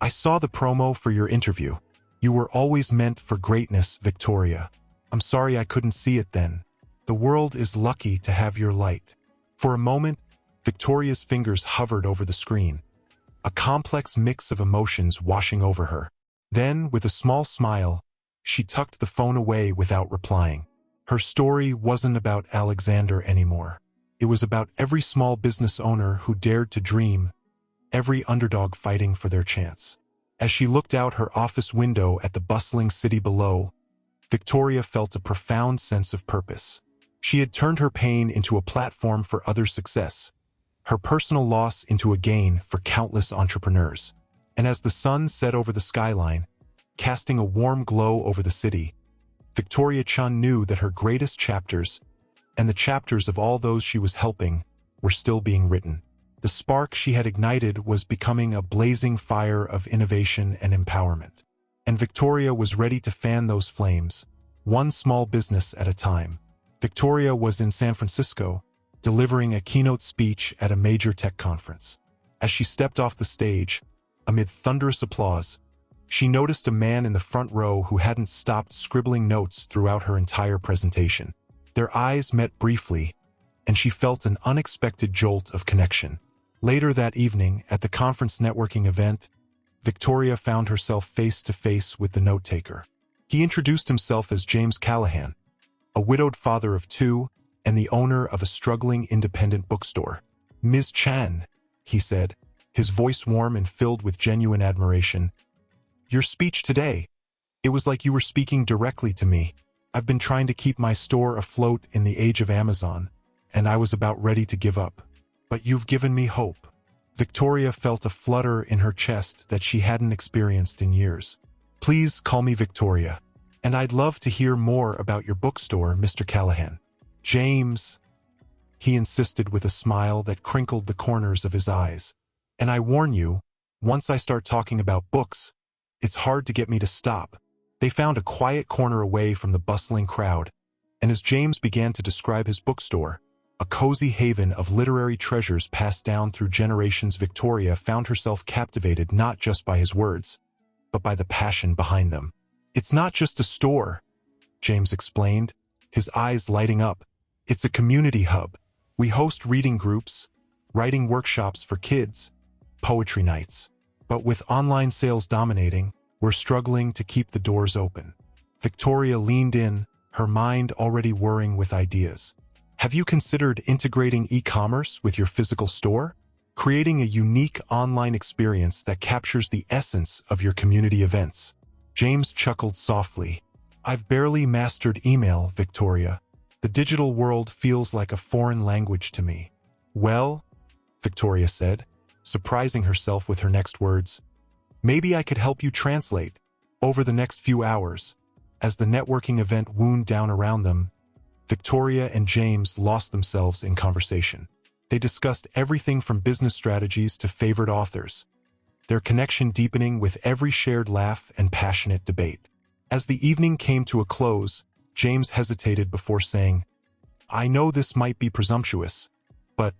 "I saw the promo for your interview. You were always meant for greatness, Victoria. I'm sorry I couldn't see it then. The world is lucky to have your light." For a moment, Victoria's fingers hovered over the screen, a complex mix of emotions washing over her. Then, with a small smile, she tucked the phone away without replying. Her story wasn't about Alexander anymore. It was about every small business owner who dared to dream, every underdog fighting for their chance. As she looked out her office window at the bustling city below, Victoria felt a profound sense of purpose. She had turned her pain into a platform for other success, her personal loss into a gain for countless entrepreneurs. And as the sun set over the skyline, casting a warm glow over the city, Victoria Chun knew that her greatest chapters, and the chapters of all those she was helping, were still being written. The spark she had ignited was becoming a blazing fire of innovation and empowerment. And Victoria was ready to fan those flames, one small business at a time. Victoria was in San Francisco, delivering a keynote speech at a major tech conference. As she stepped off the stage, amid thunderous applause, she noticed a man in the front row who hadn't stopped scribbling notes throughout her entire presentation. Their eyes met briefly, and she felt an unexpected jolt of connection. Later that evening, at the conference networking event, Victoria found herself face-to-face with the note-taker. He introduced himself as James Callahan, a widowed father of two and the owner of a struggling independent bookstore. "Ms. Chan," he said, his voice warm and filled with genuine admiration. "Your speech today, it was like you were speaking directly to me. I've been trying to keep my store afloat in the age of Amazon, and I was about ready to give up. But you've given me hope." Victoria felt a flutter in her chest that she hadn't experienced in years. "Please call me Victoria, and I'd love to hear more about your bookstore, Mr. Callahan." "James," he insisted with a smile that crinkled the corners of his eyes. "And I warn you, once I start talking about books, it's hard to get me to stop." They found a quiet corner away from the bustling crowd, and as James began to describe his bookstore, a cozy haven of literary treasures passed down through generations, Victoria found herself captivated not just by his words, but by the passion behind them. "It's not just a store," James explained, his eyes lighting up. "It's a community hub. We host reading groups, writing workshops for kids, poetry nights. But with online sales dominating, we're struggling to keep the doors open." Victoria leaned in, her mind already whirring with ideas. "Have you considered integrating e-commerce with your physical store? Creating a unique online experience that captures the essence of your community events?" James chuckled softly. "I've barely mastered email, Victoria. The digital world feels like a foreign language to me." "Well," Victoria said, surprising herself with her next words, "maybe I could help you translate." Over the next few hours, as the networking event wound down around them, Victoria and James lost themselves in conversation. They discussed everything from business strategies to favorite authors, their connection deepening with every shared laugh and passionate debate. As the evening came to a close, James hesitated before saying, "I know this might be presumptuous, but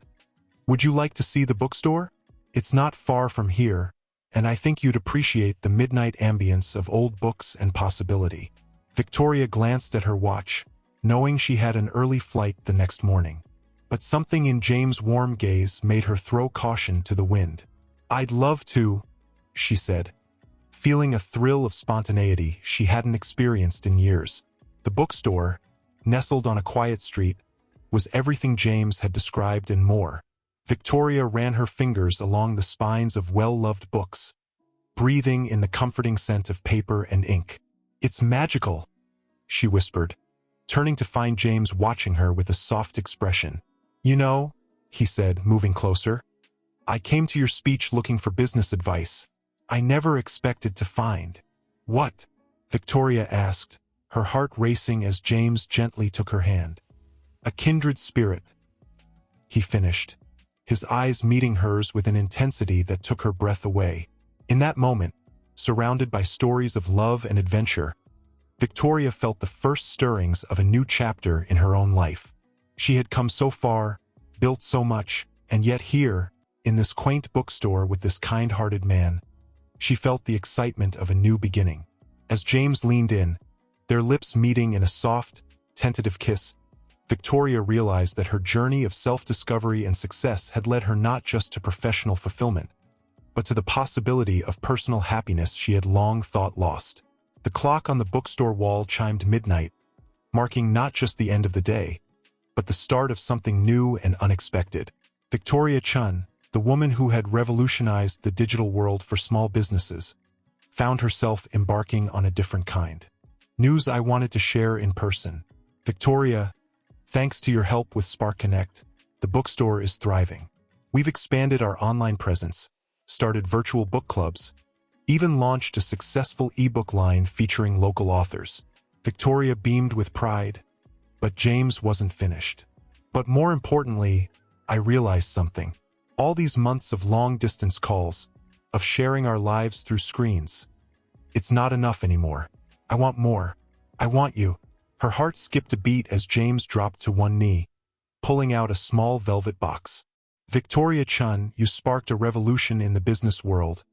would you like to see the bookstore? It's not far from here, and I think you'd appreciate the midnight ambience of old books and possibility." Victoria glanced at her watch, knowing she had an early flight the next morning. But something in James' warm gaze made her throw caution to the wind. "I'd love to," she said, feeling a thrill of spontaneity she hadn't experienced in years. The bookstore, nestled on a quiet street, was everything James had described and more. Victoria ran her fingers along the spines of well-loved books, breathing in the comforting scent of paper and ink. "It's magical," she whispered, turning to find James watching her with a soft expression. "You know," he said, moving closer, "I came to your speech looking for business advice. I never expected to find—" "What?" Victoria asked, her heart racing as James gently took her hand. "A kindred spirit," he finished, his eyes meeting hers with an intensity that took her breath away. In that moment, surrounded by stories of love and adventure, Victoria felt the first stirrings of a new chapter in her own life. She had come so far, built so much, and yet here, in this quaint bookstore with this kind-hearted man, she felt the excitement of a new beginning. As James leaned in, their lips meeting in a soft, tentative kiss, Victoria realized that her journey of self-discovery and success had led her not just to professional fulfillment, but to the possibility of personal happiness she had long thought lost. The clock on the bookstore wall chimed midnight, marking not just the end of the day, but the start of something new and unexpected. Victoria Chun, the woman who had revolutionized the digital world for small businesses, found herself embarking on a different kind. News I wanted to share in person. Victoria, thanks to your help with Spark Connect, the bookstore is thriving. We've expanded our online presence, started virtual book clubs, even launched a successful ebook line featuring local authors. Victoria beamed with pride, but James wasn't finished. "But more importantly, I realized something. All these months of long-distance calls, of sharing our lives through screens, it's not enough anymore. I want more. I want you." Her heart skipped a beat as James dropped to one knee, pulling out a small velvet box. "Victoria Chun, you sparked a revolution in the business world,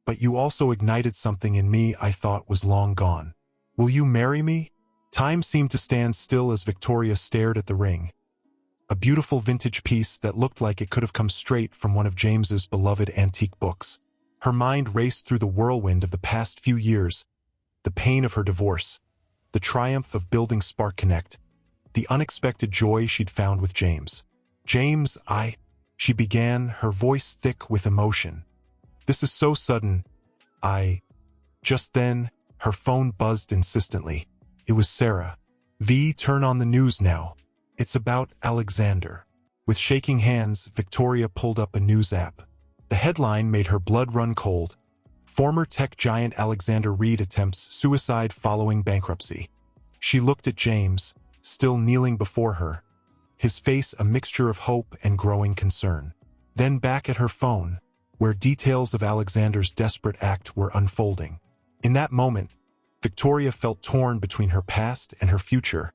but you also ignited something in me I thought was long gone. Will you marry me?" Time seemed to stand still as Victoria stared at the ring, a beautiful vintage piece that looked like it could have come straight from one of James's beloved antique books. Her mind raced through the whirlwind of the past few years, the pain of her divorce, the triumph of building Spark Connect, the unexpected joy she'd found with James. James, she began, her voice thick with emotion. This is so sudden. Just then, her phone buzzed insistently. It was Sarah. Turn on the news now. It's about Alexander. With shaking hands, Victoria pulled up a news app. The headline made her blood run cold. Former tech giant Alexander Reed attempts suicide following bankruptcy. She looked at James, still kneeling before her, his face a mixture of hope and growing concern. Then back at her phone, where details of Alexander's desperate act were unfolding. In that moment, Victoria felt torn between her past and her future,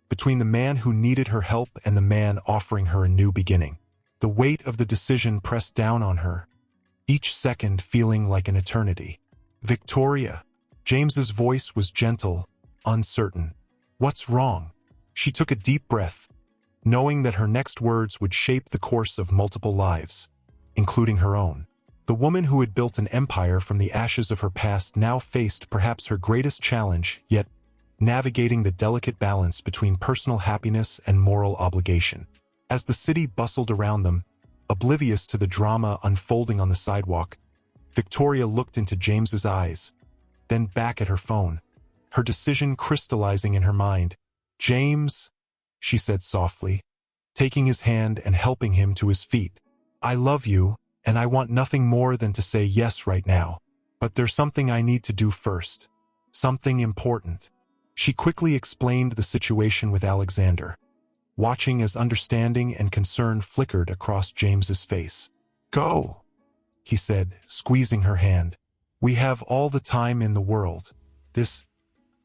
between the man who needed her help and the man offering her a new beginning. The weight of the decision pressed down on her, each second feeling like an eternity. Victoria. James's voice was gentle, uncertain. What's wrong? She took a deep breath, knowing that her next words would shape the course of multiple lives, including her own. The woman who had built an empire from the ashes of her past now faced perhaps her greatest challenge, yet navigating the delicate balance between personal happiness and moral obligation. As the city bustled around them, oblivious to the drama unfolding on the sidewalk, Victoria looked into James's eyes, then back at her phone, her decision crystallizing in her mind. James, she said softly, taking his hand and helping him to his feet. I love you, and I want nothing more than to say yes right now. But there's something I need to do first. Something important. She quickly explained the situation with Alexander, watching as understanding and concern flickered across James's face. Go, he said, squeezing her hand. We have all the time in the world. This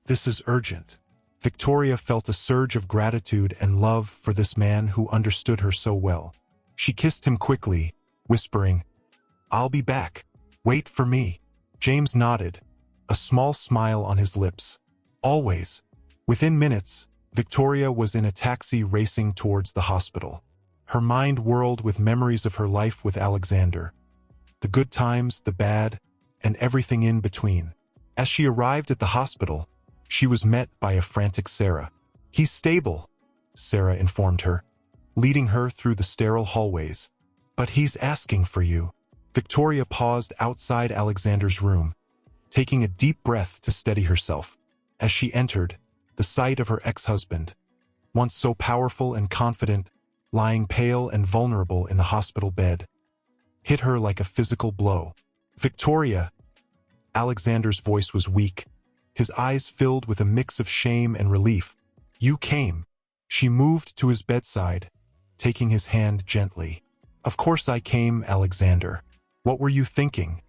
is urgent. Victoria felt a surge of gratitude and love for this man who understood her so well. She kissed him quickly, whispering, I'll be back. Wait for me. James nodded, a small smile on his lips. Always. Within minutes, Victoria was in a taxi racing towards the hospital. Her mind whirled with memories of her life with Alexander. The good times, the bad, and everything in between. As she arrived at the hospital, she was met by a frantic Sarah. He's stable, Sarah informed her, leading her through the sterile hallways. But he's asking for you. Victoria paused outside Alexander's room, taking a deep breath to steady herself. As she entered, the sight of her ex-husband, once so powerful and confident, lying pale and vulnerable in the hospital bed, hit her like a physical blow. Victoria. Alexander's voice was weak, his eyes filled with a mix of shame and relief. You came. She moved to his bedside, taking his hand gently. Of course I came, Alexander. What were you thinking?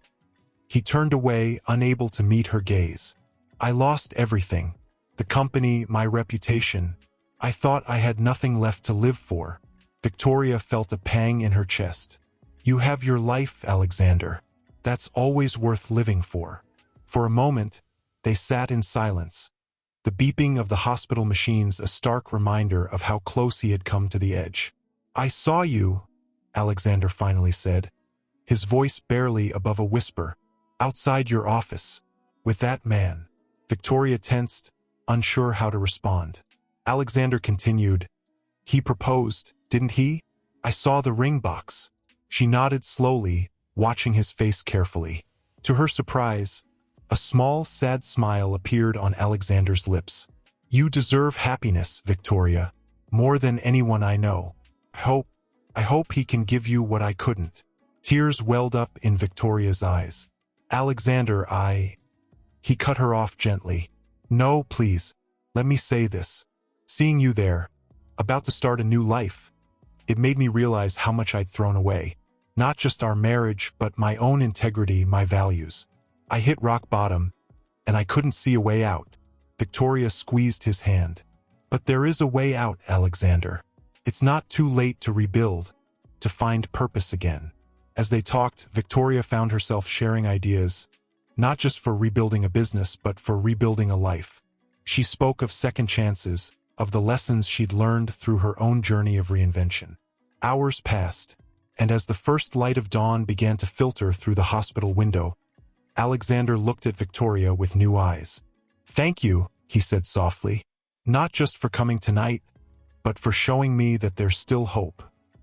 He turned away, unable to meet her gaze. I lost everything. The company, my reputation. I thought I had nothing left to live for. Victoria felt a pang in her chest. You have your life, Alexander. That's always worth living for. For a moment, they sat in silence, the beeping of the hospital machines a stark reminder of how close he had come to the edge. I saw you, Alexander finally said, his voice barely above a whisper, outside your office, with that man. Victoria tensed, unsure how to respond. Alexander continued, He proposed, didn't he? I saw the ring box. She nodded slowly, watching his face carefully. To her surprise, a small, sad smile appeared on Alexander's lips. You deserve happiness, Victoria, more than anyone I know. I hope he can give you what I couldn't. Tears welled up in Victoria's eyes. Alexander, He cut her off gently. No, please, let me say this. Seeing you there, about to start a new life, it made me realize how much I'd thrown away. Not just our marriage, but my own integrity, my values. I hit rock bottom, and I couldn't see a way out. Victoria squeezed his hand. But there is a way out, Alexander. It's not too late to rebuild, to find purpose again. As they talked, Victoria found herself sharing ideas, not just for rebuilding a business, but for rebuilding a life. She spoke of second chances, of the lessons she'd learned through her own journey of reinvention. Hours passed, and as the first light of dawn began to filter through the hospital window, Alexander looked at Victoria with new eyes. "Thank you," he said softly, "not just for coming tonight, but for showing me that there's still hope,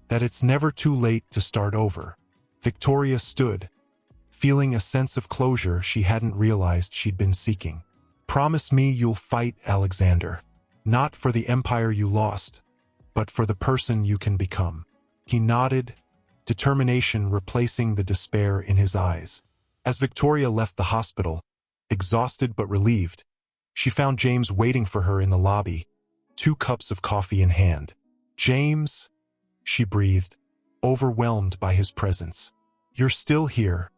that it's never too late to start over." Victoria stood, feeling a sense of closure she hadn't realized she'd been seeking. "Promise me you'll fight, Alexander. Not for the empire you lost, but for the person you can become." He nodded, determination replacing the despair in his eyes. As Victoria left the hospital, exhausted but relieved, she found James waiting for her in the lobby, 2 cups of coffee in hand. "James," she breathed, overwhelmed by his presence. "You're still here."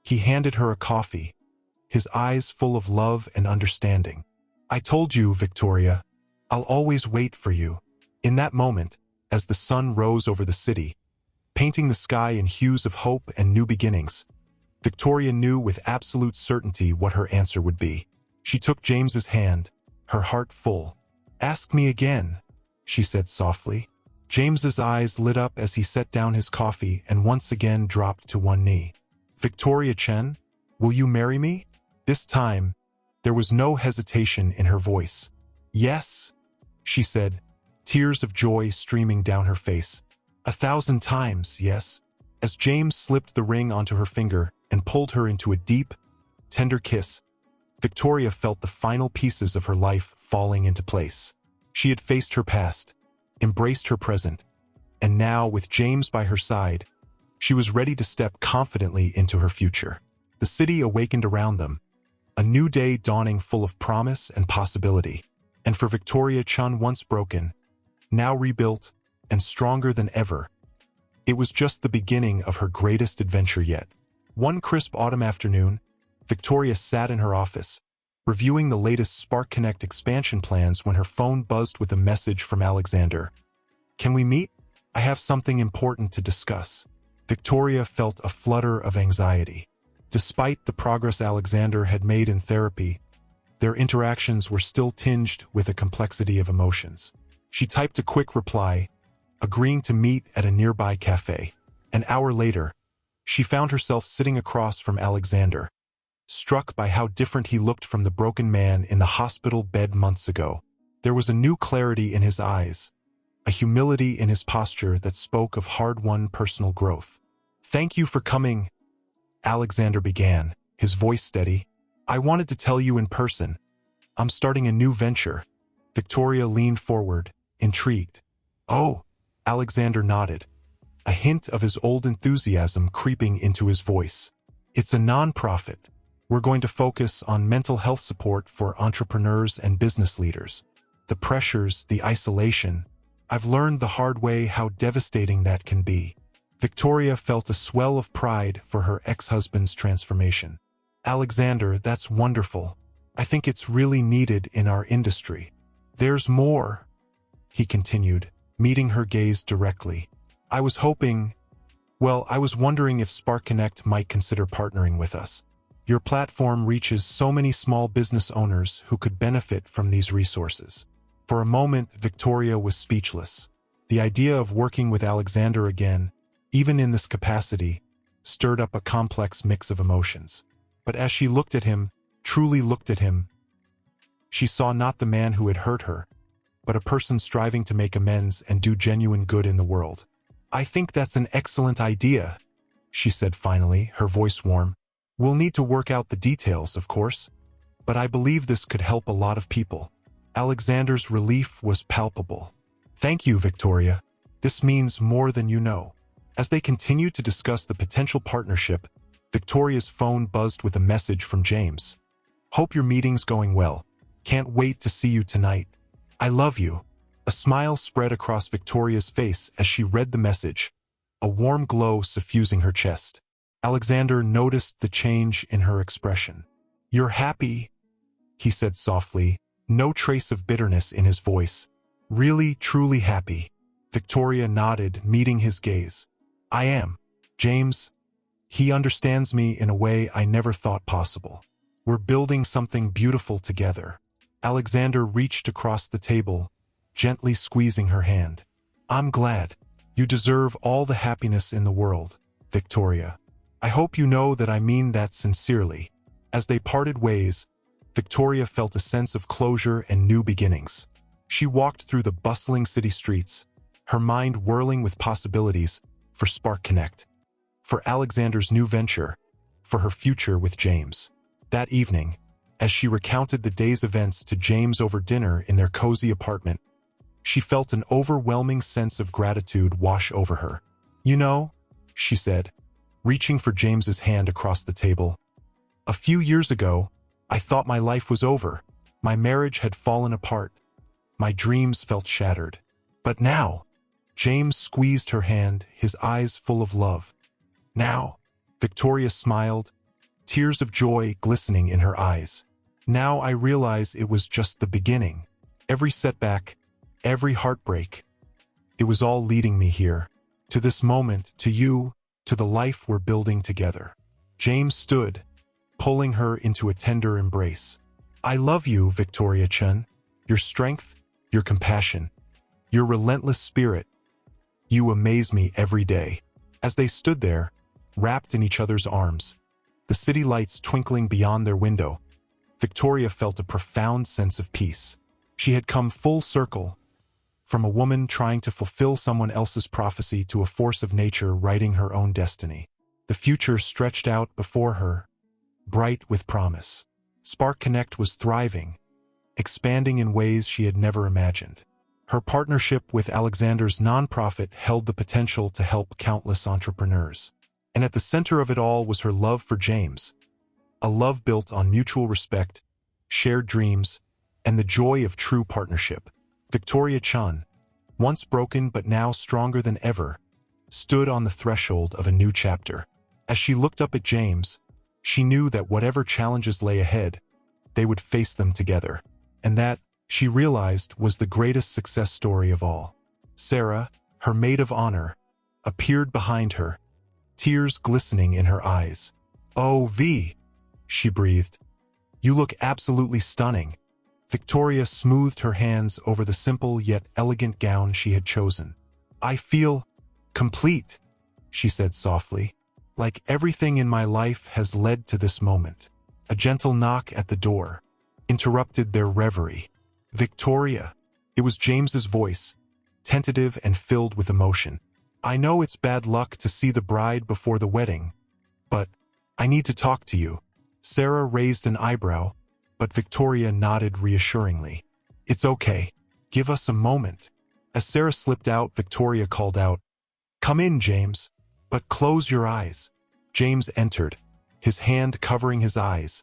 He handed her a coffee, his eyes full of love and understanding. "I told you, Victoria, I'll always wait for you." In that moment, as the sun rose over the city, painting the sky in hues of hope and new beginnings, Victoria knew with absolute certainty what her answer would be. She took James's hand, her heart full. "Ask me again," she said softly. James's eyes lit up as he set down his coffee and once again dropped to one knee. "Victoria Chen, will you marry me?" This time, there was no hesitation in her voice. "Yes," she said, tears of joy streaming down her face. "1,000 times, yes." As James slipped the ring onto her finger and pulled her into a deep, tender kiss, Victoria felt the final pieces of her life falling into place. She had faced her past, embraced her present, and now, with James by her side, she was ready to step confidently into her future. The city awakened around them, a new day dawning full of promise and possibility. And for Victoria Chun, once broken, now rebuilt, and stronger than ever, it was just the beginning of her greatest adventure yet. One crisp autumn afternoon, Victoria sat in her office, reviewing the latest Spark Connect expansion plans when her phone buzzed with a message from Alexander. "Can we meet? I have something important to discuss." Victoria felt a flutter of anxiety. Despite the progress Alexander had made in therapy, their interactions were still tinged with a complexity of emotions. She typed a quick reply, agreeing to meet at a nearby cafe. An hour later, she found herself sitting across from Alexander, struck by how different he looked from the broken man in the hospital bed months ago. There was a new clarity in his eyes, a humility in his posture that spoke of hard-won personal growth. "Thank you for coming," Alexander began, his voice steady. "I wanted to tell you in person. I'm starting a new venture." Victoria leaned forward, intrigued. "Oh," Alexander nodded, a hint of his old enthusiasm creeping into his voice. "It's a non-profit. We're going to focus on mental health support for entrepreneurs and business leaders. The pressures, the isolation, I've learned the hard way how devastating that can be." Victoria felt a swell of pride for her ex-husband's transformation. "Alexander, that's wonderful. I think it's really needed in our industry." "There's more," he continued, meeting her gaze directly. I was wondering if Spark Connect might consider partnering with us. Your platform reaches so many small business owners who could benefit from these resources." For a moment, Victoria was speechless. The idea of working with Alexander again, even in this capacity, stirred up a complex mix of emotions. But as she looked at him, truly looked at him, she saw not the man who had hurt her, but a person striving to make amends and do genuine good in the world. "I think that's an excellent idea," she said finally, her voice warm. "We'll need to work out the details, of course, but I believe this could help a lot of people." Alexander's relief was palpable. "Thank you, Victoria. This means more than you know." As they continued to discuss the potential partnership, Victoria's phone buzzed with a message from James. "Hope your meeting's going well. Can't wait to see you tonight. I love you." A smile spread across Victoria's face as she read the message, a warm glow suffusing her chest. Alexander noticed the change in her expression. "You're happy," he said softly, no trace of bitterness in his voice. "Really, truly happy." Victoria nodded, meeting his gaze. "I am. James, he understands me in a way I never thought possible. We're building something beautiful together." Alexander reached across the table, gently squeezing her hand. "I'm glad. You deserve all the happiness in the world, Victoria. I hope you know that I mean that sincerely." As they parted ways, Victoria felt a sense of closure and new beginnings. She walked through the bustling city streets, her mind whirling with possibilities for Spark Connect, for Alexander's new venture, for her future with James. That evening, as she recounted the day's events to James over dinner in their cozy apartment, she felt an overwhelming sense of gratitude wash over her. "You know," she said, reaching for James's hand across the table, "a few years ago, I thought my life was over. My marriage had fallen apart. My dreams felt shattered. But now," James squeezed her hand, his eyes full of love. "Now," Victoria smiled, tears of joy glistening in her eyes. "Now I realize it was just the beginning. Every setback, every heartbreak, it was all leading me here, to this moment, to you, to the life we're building together." James stood, pulling her into a tender embrace. "I love you, Victoria Chun. Your strength, your compassion, your relentless spirit. You amaze me every day." As they stood there, wrapped in each other's arms, the city lights twinkling beyond their window, Victoria felt a profound sense of peace. She had come full circle, from a woman trying to fulfill someone else's prophecy to a force of nature writing her own destiny. The future stretched out before her, bright with promise. Spark Connect was thriving, expanding in ways she had never imagined. Her partnership with Alexander's nonprofit held the potential to help countless entrepreneurs. And at the center of it all was her love for James, a love built on mutual respect, shared dreams, and the joy of true partnership. Victoria Chun, once broken but now stronger than ever, stood on the threshold of a new chapter. As she looked up at James, she knew that whatever challenges lay ahead, they would face them together. And that, she realized, was the greatest success story of all. Sarah, her maid of honor, appeared behind her, tears glistening in her eyes. "Oh, V," she breathed. "You look absolutely stunning." Victoria smoothed her hands over the simple yet elegant gown she had chosen. "I feel complete," she said softly. "Like everything in my life has led to this moment." A gentle knock at the door interrupted their reverie. "Victoria," it was James's voice, tentative and filled with emotion. "I know it's bad luck to see the bride before the wedding, but I need to talk to you." Sarah raised an eyebrow, but Victoria nodded reassuringly. "It's okay. Give us a moment." As Sarah slipped out, Victoria called out, "Come in, James, but close your eyes." James entered, his hand covering his eyes,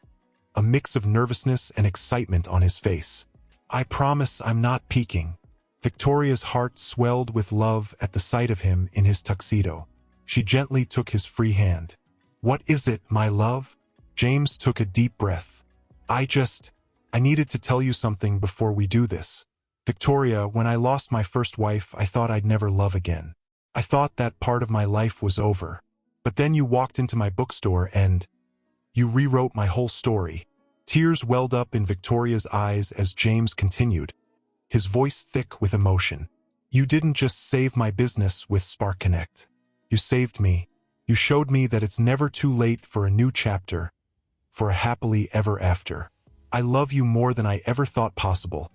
a mix of nervousness and excitement on his face. "I promise I'm not peeking." Victoria's heart swelled with love at the sight of him in his tuxedo. She gently took his free hand. "What is it, my love?" James took a deep breath. I needed to tell you something before we do this. Victoria, when I lost my first wife, I thought I'd never love again. I thought that part of my life was over. But then you walked into my bookstore and you rewrote my whole story." Tears welled up in Victoria's eyes as James continued, his voice thick with emotion. "You didn't just save my business with Spark Connect. You saved me. You showed me that it's never too late for a new chapter, for a happily ever after. I love you more than I ever thought possible,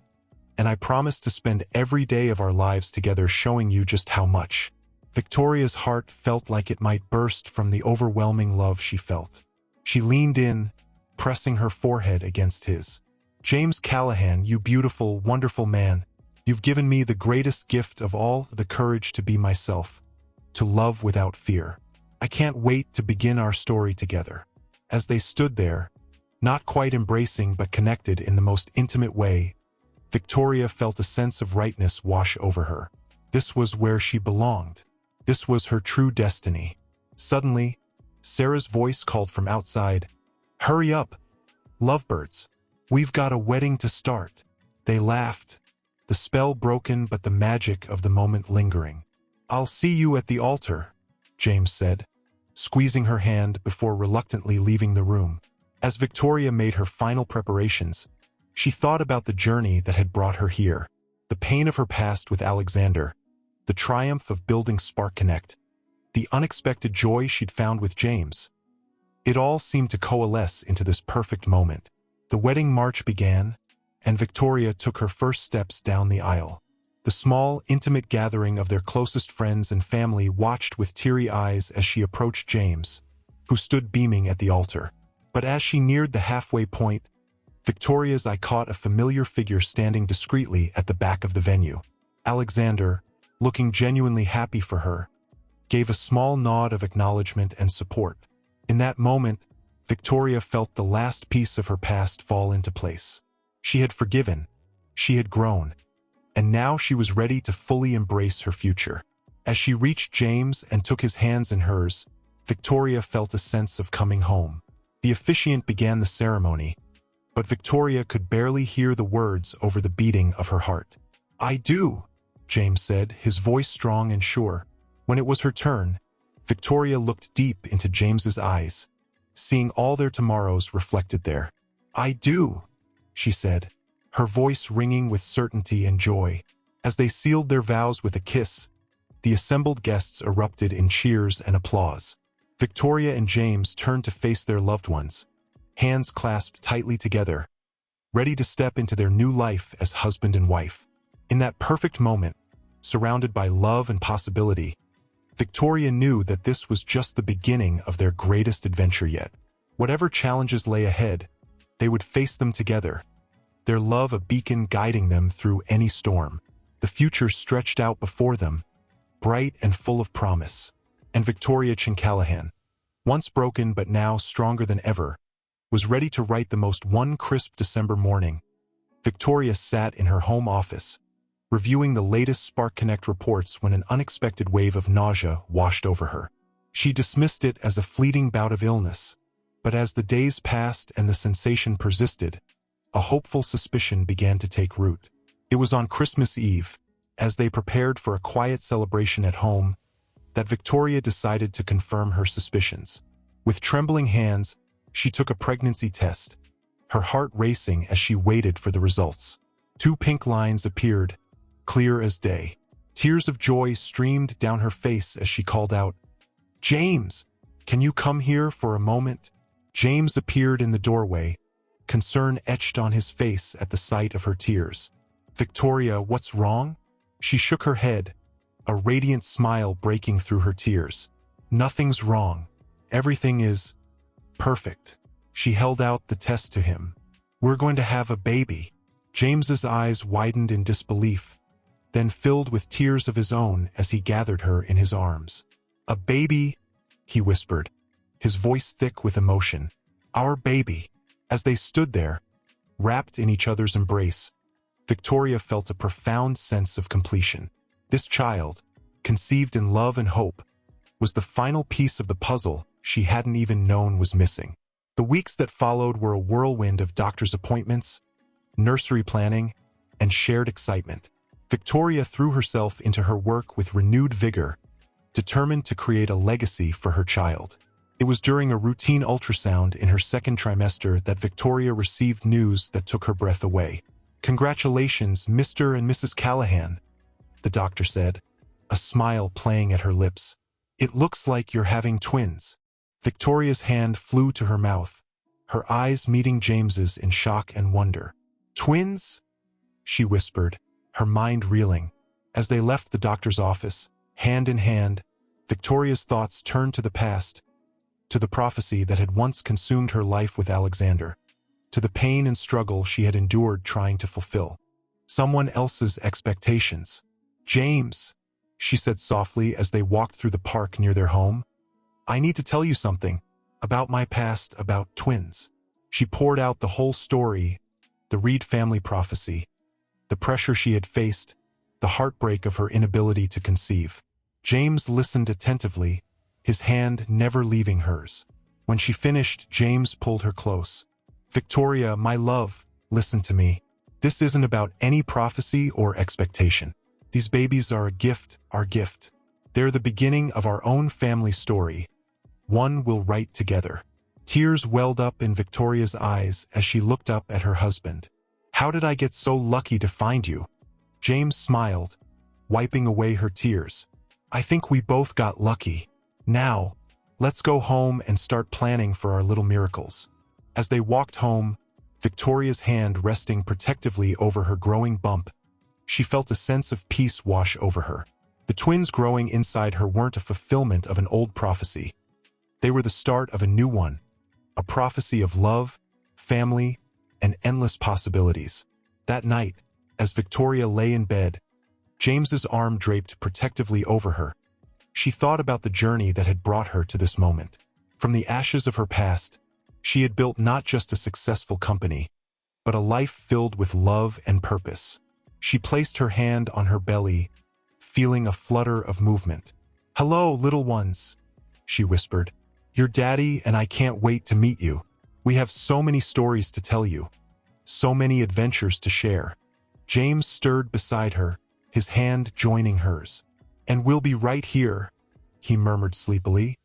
and I promise to spend every day of our lives together showing you just how much." Victoria's heart felt like it might burst from the overwhelming love she felt. She leaned in, pressing her forehead against his. "James Callahan, you beautiful, wonderful man, you've given me the greatest gift of all, the courage to be myself, to love without fear. I can't wait to begin our story together." As they stood there, not quite embracing but connected in the most intimate way, Victoria felt a sense of rightness wash over her. This was where she belonged. This was her true destiny. Suddenly, Sarah's voice called from outside, "Hurry up, lovebirds. We've got a wedding to start." They laughed, the spell broken but the magic of the moment lingering. "I'll see you at the altar," James said, squeezing her hand before reluctantly leaving the room. As Victoria made her final preparations, she thought about the journey that had brought her here. The pain of her past with Alexander, the triumph of building Spark Connect, the unexpected joy she'd found with James. It all seemed to coalesce into this perfect moment. The wedding march began, and Victoria took her first steps down the aisle. The small, intimate gathering of their closest friends and family watched with teary eyes as she approached James, who stood beaming at the altar. But as she neared the halfway point, Victoria's eye caught a familiar figure standing discreetly at the back of the venue. Alexander, looking genuinely happy for her, gave a small nod of acknowledgement and support. In that moment, Victoria felt the last piece of her past fall into place. She had forgiven, she had grown, and now she was ready to fully embrace her future. As she reached James and took his hands in hers, Victoria felt a sense of coming home. The officiant began the ceremony, but Victoria could barely hear the words over the beating of her heart. "I do," James said, his voice strong and sure. When it was her turn, Victoria looked deep into James's eyes, seeing all their tomorrows reflected there. "I do," she said, her voice ringing with certainty and joy. As they sealed their vows with a kiss, the assembled guests erupted in cheers and applause. Victoria and James turned to face their loved ones, hands clasped tightly together, ready to step into their new life as husband and wife. In that perfect moment, surrounded by love and possibility, Victoria knew that this was just the beginning of their greatest adventure yet. Whatever challenges lay ahead, they would face them together, their love a beacon guiding them through any storm. The future stretched out before them, bright and full of promise. And Victoria Callahan, once broken but now stronger than ever, was ready to write the most one crisp December morning. Victoria sat in her home office, reviewing the latest Spark Connect reports when an unexpected wave of nausea washed over her. She dismissed it as a fleeting bout of illness, but as the days passed and the sensation persisted, a hopeful suspicion began to take root. It was on Christmas Eve, as they prepared for a quiet celebration at home, that Victoria decided to confirm her suspicions. With trembling hands, she took a pregnancy test, her heart racing as she waited for the results. 2 pink lines appeared, clear as day. Tears of joy streamed down her face as she called out, "James, can you come here for a moment?" James appeared in the doorway, concern etched on his face at the sight of her tears. "Victoria, what's wrong?" She shook her head, a radiant smile breaking through her tears. "Nothing's wrong. Everything is perfect." She held out the test to him. "We're going to have a baby." James's eyes widened in disbelief, then filled with tears of his own as he gathered her in his arms. "A baby?" he whispered, his voice thick with emotion. "Our baby." As they stood there, wrapped in each other's embrace, Victoria felt a profound sense of completion. This child, conceived in love and hope, was the final piece of the puzzle she hadn't even known was missing. The weeks that followed were a whirlwind of doctor's appointments, nursery planning, and shared excitement. Victoria threw herself into her work with renewed vigor, determined to create a legacy for her child. It was during a routine ultrasound in her second trimester that Victoria received news that took her breath away. "Congratulations, Mr. and Mrs. Callahan," the doctor said, a smile playing at her lips. "It looks like you're having twins." Victoria's hand flew to her mouth, her eyes meeting James's in shock and wonder. "Twins?" she whispered, her mind reeling. As they left the doctor's office, hand in hand, Victoria's thoughts turned to the past, to the prophecy that had once consumed her life with Alexander, to the pain and struggle she had endured trying to fulfill someone else's expectations. "James," she said softly as they walked through the park near their home, "I need to tell you something about my past, about twins." She poured out the whole story, the Reed family prophecy, the pressure she had faced, the heartbreak of her inability to conceive. James listened attentively, his hand never leaving hers. When she finished, James pulled her close. "Victoria, my love, listen to me. This isn't about any prophecy or expectation. These babies are a gift, our gift. They're the beginning of our own family story, one we'll write together." Tears welled up in Victoria's eyes as she looked up at her husband. "How did I get so lucky to find you?" James smiled, wiping away her tears. I think we both got lucky. Now, let's go home and start planning for our little miracles. As they walked home, Victoria's hand resting protectively over her growing bump, she felt a sense of peace wash over her. The twins growing inside her weren't a fulfillment of an old prophecy. They were the start of a new one, a prophecy of love, family, and endless possibilities. That night, as Victoria lay in bed, James's arm draped protectively over her, she thought about the journey that had brought her to this moment. From the ashes of her past, she had built not just a successful company, but a life filled with love and purpose. She placed her hand on her belly, feeling a flutter of movement. "Hello, little ones," she whispered. "Your daddy and I can't wait to meet you. We have so many stories to tell you, so many adventures to share." James stirred beside her, his hand joining hers. "And we'll be right here," he murmured sleepily,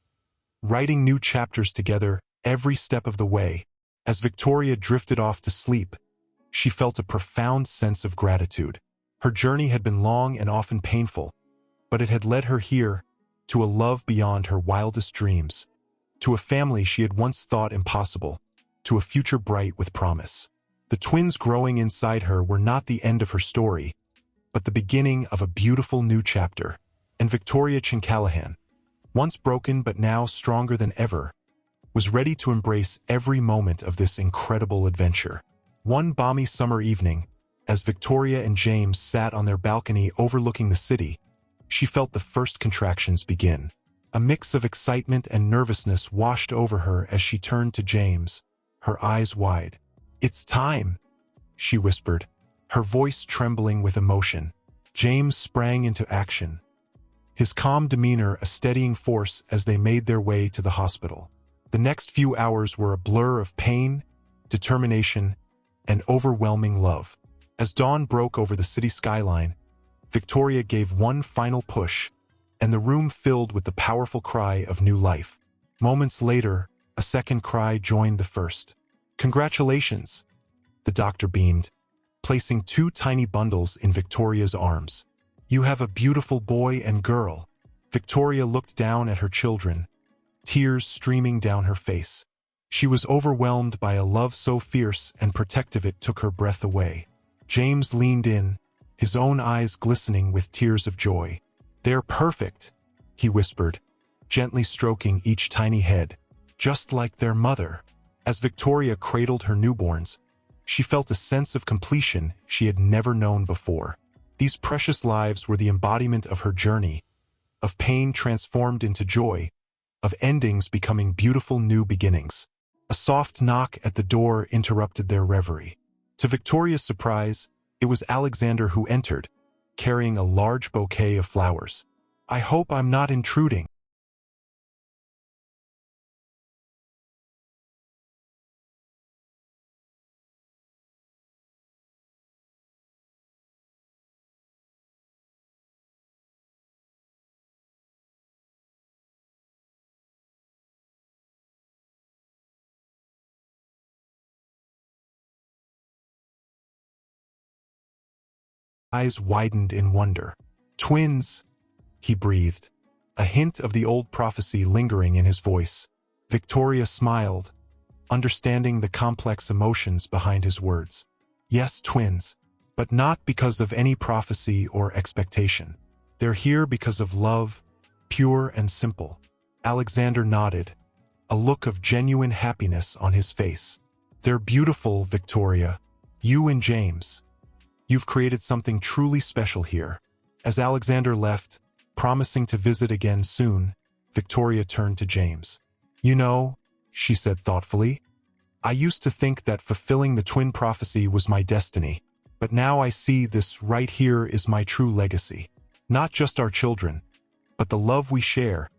writing new chapters together every step of the way. As Victoria drifted off to sleep, she felt a profound sense of gratitude. Her journey had been long and often painful, but it had led her here, to a love beyond her wildest dreams, to a family she had once thought impossible, to a future bright with promise. The twins growing inside her were not the end of her story, but the beginning of a beautiful new chapter. And Victoria Chincallahan, once broken but now stronger than ever, was ready to embrace every moment of this incredible adventure. One balmy summer evening, as Victoria and James sat on their balcony overlooking the city, she felt the first contractions begin. A mix of excitement and nervousness washed over her as she turned to James, her eyes wide. "It's time," she whispered, her voice trembling with emotion. James sprang into action, his calm demeanor a steadying force as they made their way to the hospital. The next few hours were a blur of pain, determination, and overwhelming love. As dawn broke over the city skyline, Victoria gave one final push, and the room filled with the powerful cry of new life. Moments later, a second cry joined the first. "Congratulations," the doctor beamed, placing two tiny bundles in Victoria's arms. "You have a beautiful boy and girl." Victoria looked down at her children, tears streaming down her face. She was overwhelmed by a love so fierce and protective it took her breath away. James leaned in, his own eyes glistening with tears of joy. "They're perfect," he whispered, gently stroking each tiny head, "just like their mother." As Victoria cradled her newborns, she felt a sense of completion she had never known before. These precious lives were the embodiment of her journey, of pain transformed into joy, of endings becoming beautiful new beginnings. A soft knock at the door interrupted their reverie. To Victoria's surprise, it was Alexander who entered, carrying a large bouquet of flowers. "I hope I'm not intruding." Eyes widened in wonder. "Twins," he breathed, a hint of the old prophecy lingering in his voice. Victoria smiled, understanding the complex emotions behind his words. "Yes, twins, but not because of any prophecy or expectation. They're here because of love, pure and simple." Alexander nodded, a look of genuine happiness on his face. "They're beautiful, Victoria. You and James. You've created something truly special here." As Alexander left, promising to visit again soon, Victoria turned to James. "You know," she said thoughtfully, "I used to think that fulfilling the twin prophecy was my destiny, but now I see this right here is my true legacy. Not just our children, but the love we share,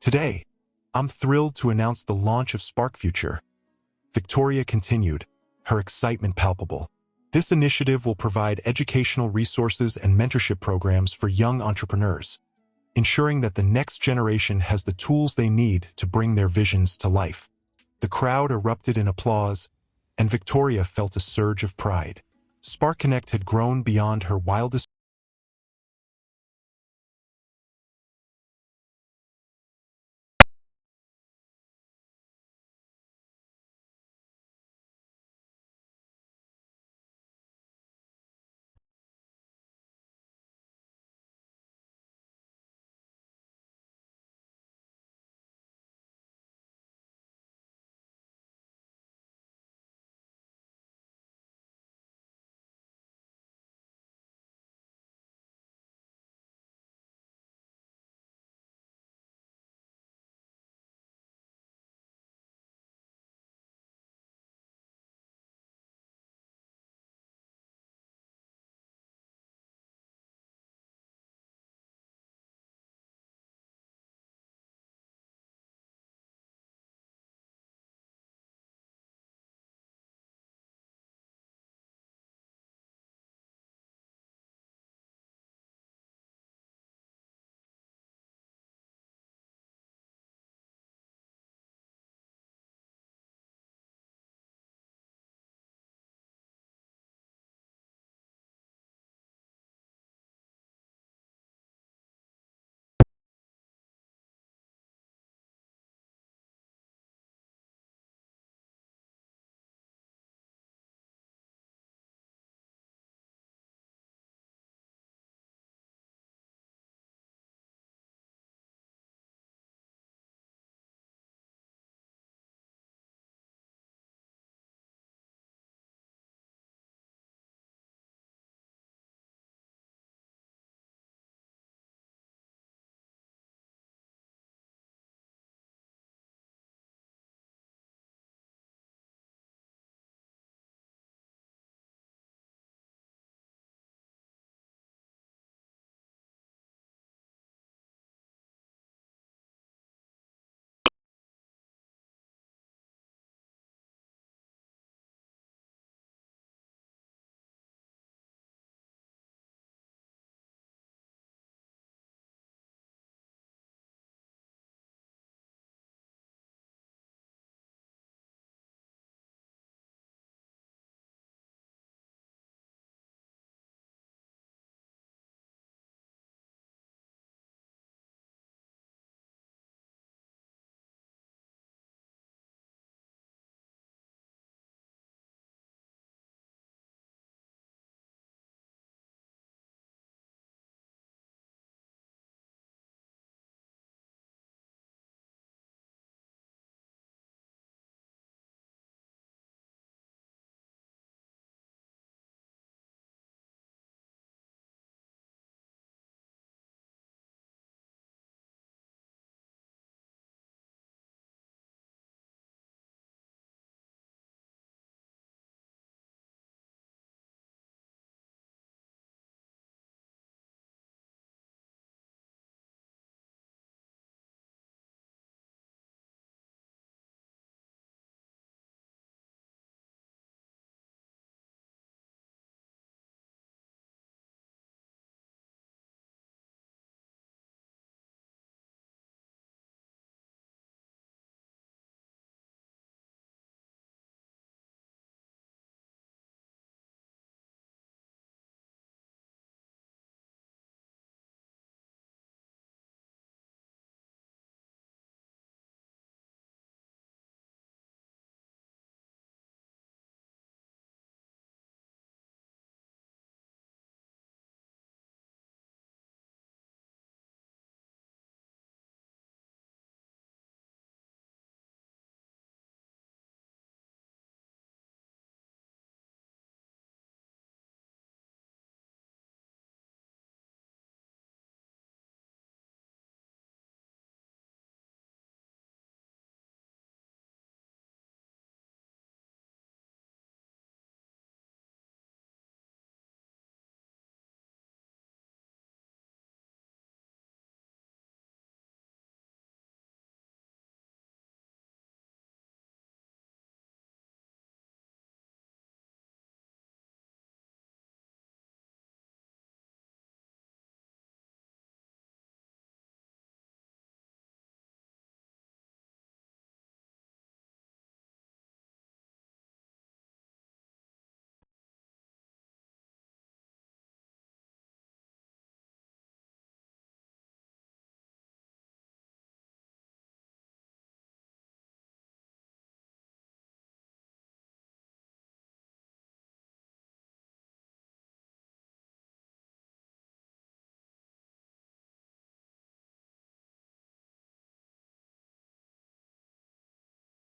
Today, I'm thrilled to announce the launch of Spark Future. Victoria continued, her excitement palpable. This initiative will provide educational resources and mentorship programs for young entrepreneurs, ensuring that the next generation has the tools they need to bring their visions to life. The crowd erupted in applause, and Victoria felt a surge of pride. Spark Connect had grown beyond her wildest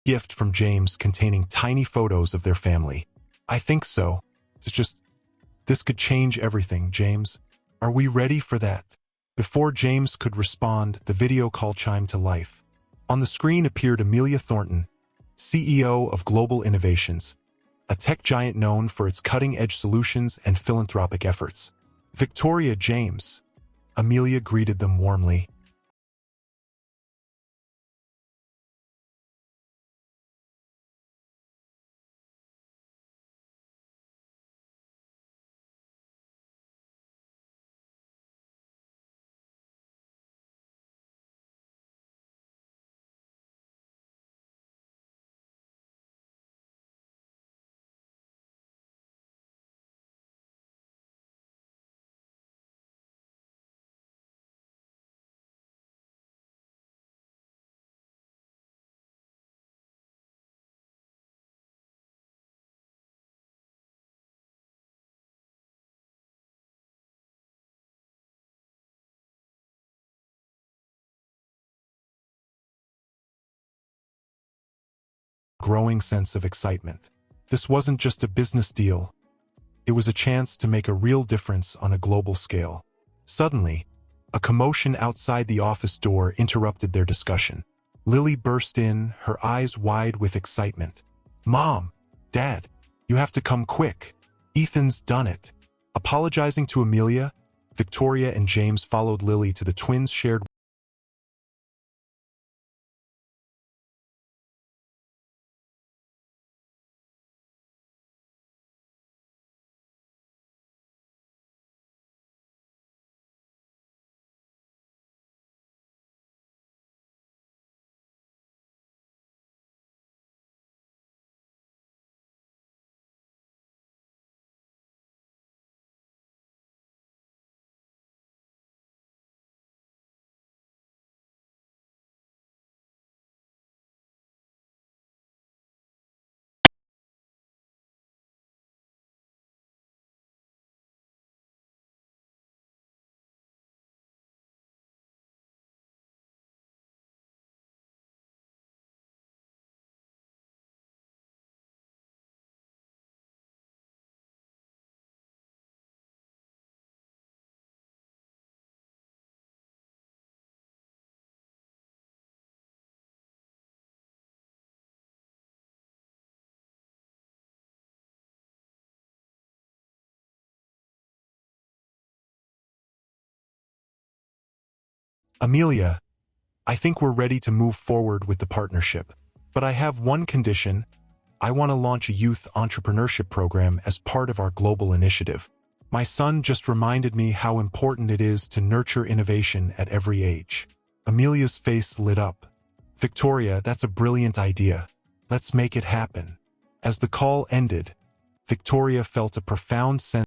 gift from James containing tiny photos of their family. I think so. This could change everything, James. Are we ready for that? Before James could respond, the video call chimed to life. On the screen appeared Amelia Thornton, CEO of Global Innovations, a tech giant known for its cutting-edge solutions and philanthropic efforts. Victoria, James. Amelia greeted them warmly. Growing sense of excitement. This wasn't just a business deal. It was a chance to make a real difference on a global scale. Suddenly, a commotion outside the office door interrupted their discussion. Lily burst in, her eyes wide with excitement. "Mom! Dad! You have to come quick! Ethan's done it!" Apologizing to Amelia, Victoria and James followed Lily to the twins' shared. "Amelia, I think we're ready to move forward with the partnership. But I have one condition. I want to launch a youth entrepreneurship program as part of our global initiative. My son just reminded me how important it is to nurture innovation at every age." Amelia's face lit up. "Victoria, that's a brilliant idea. Let's make it happen." As the call ended, Victoria felt a profound sense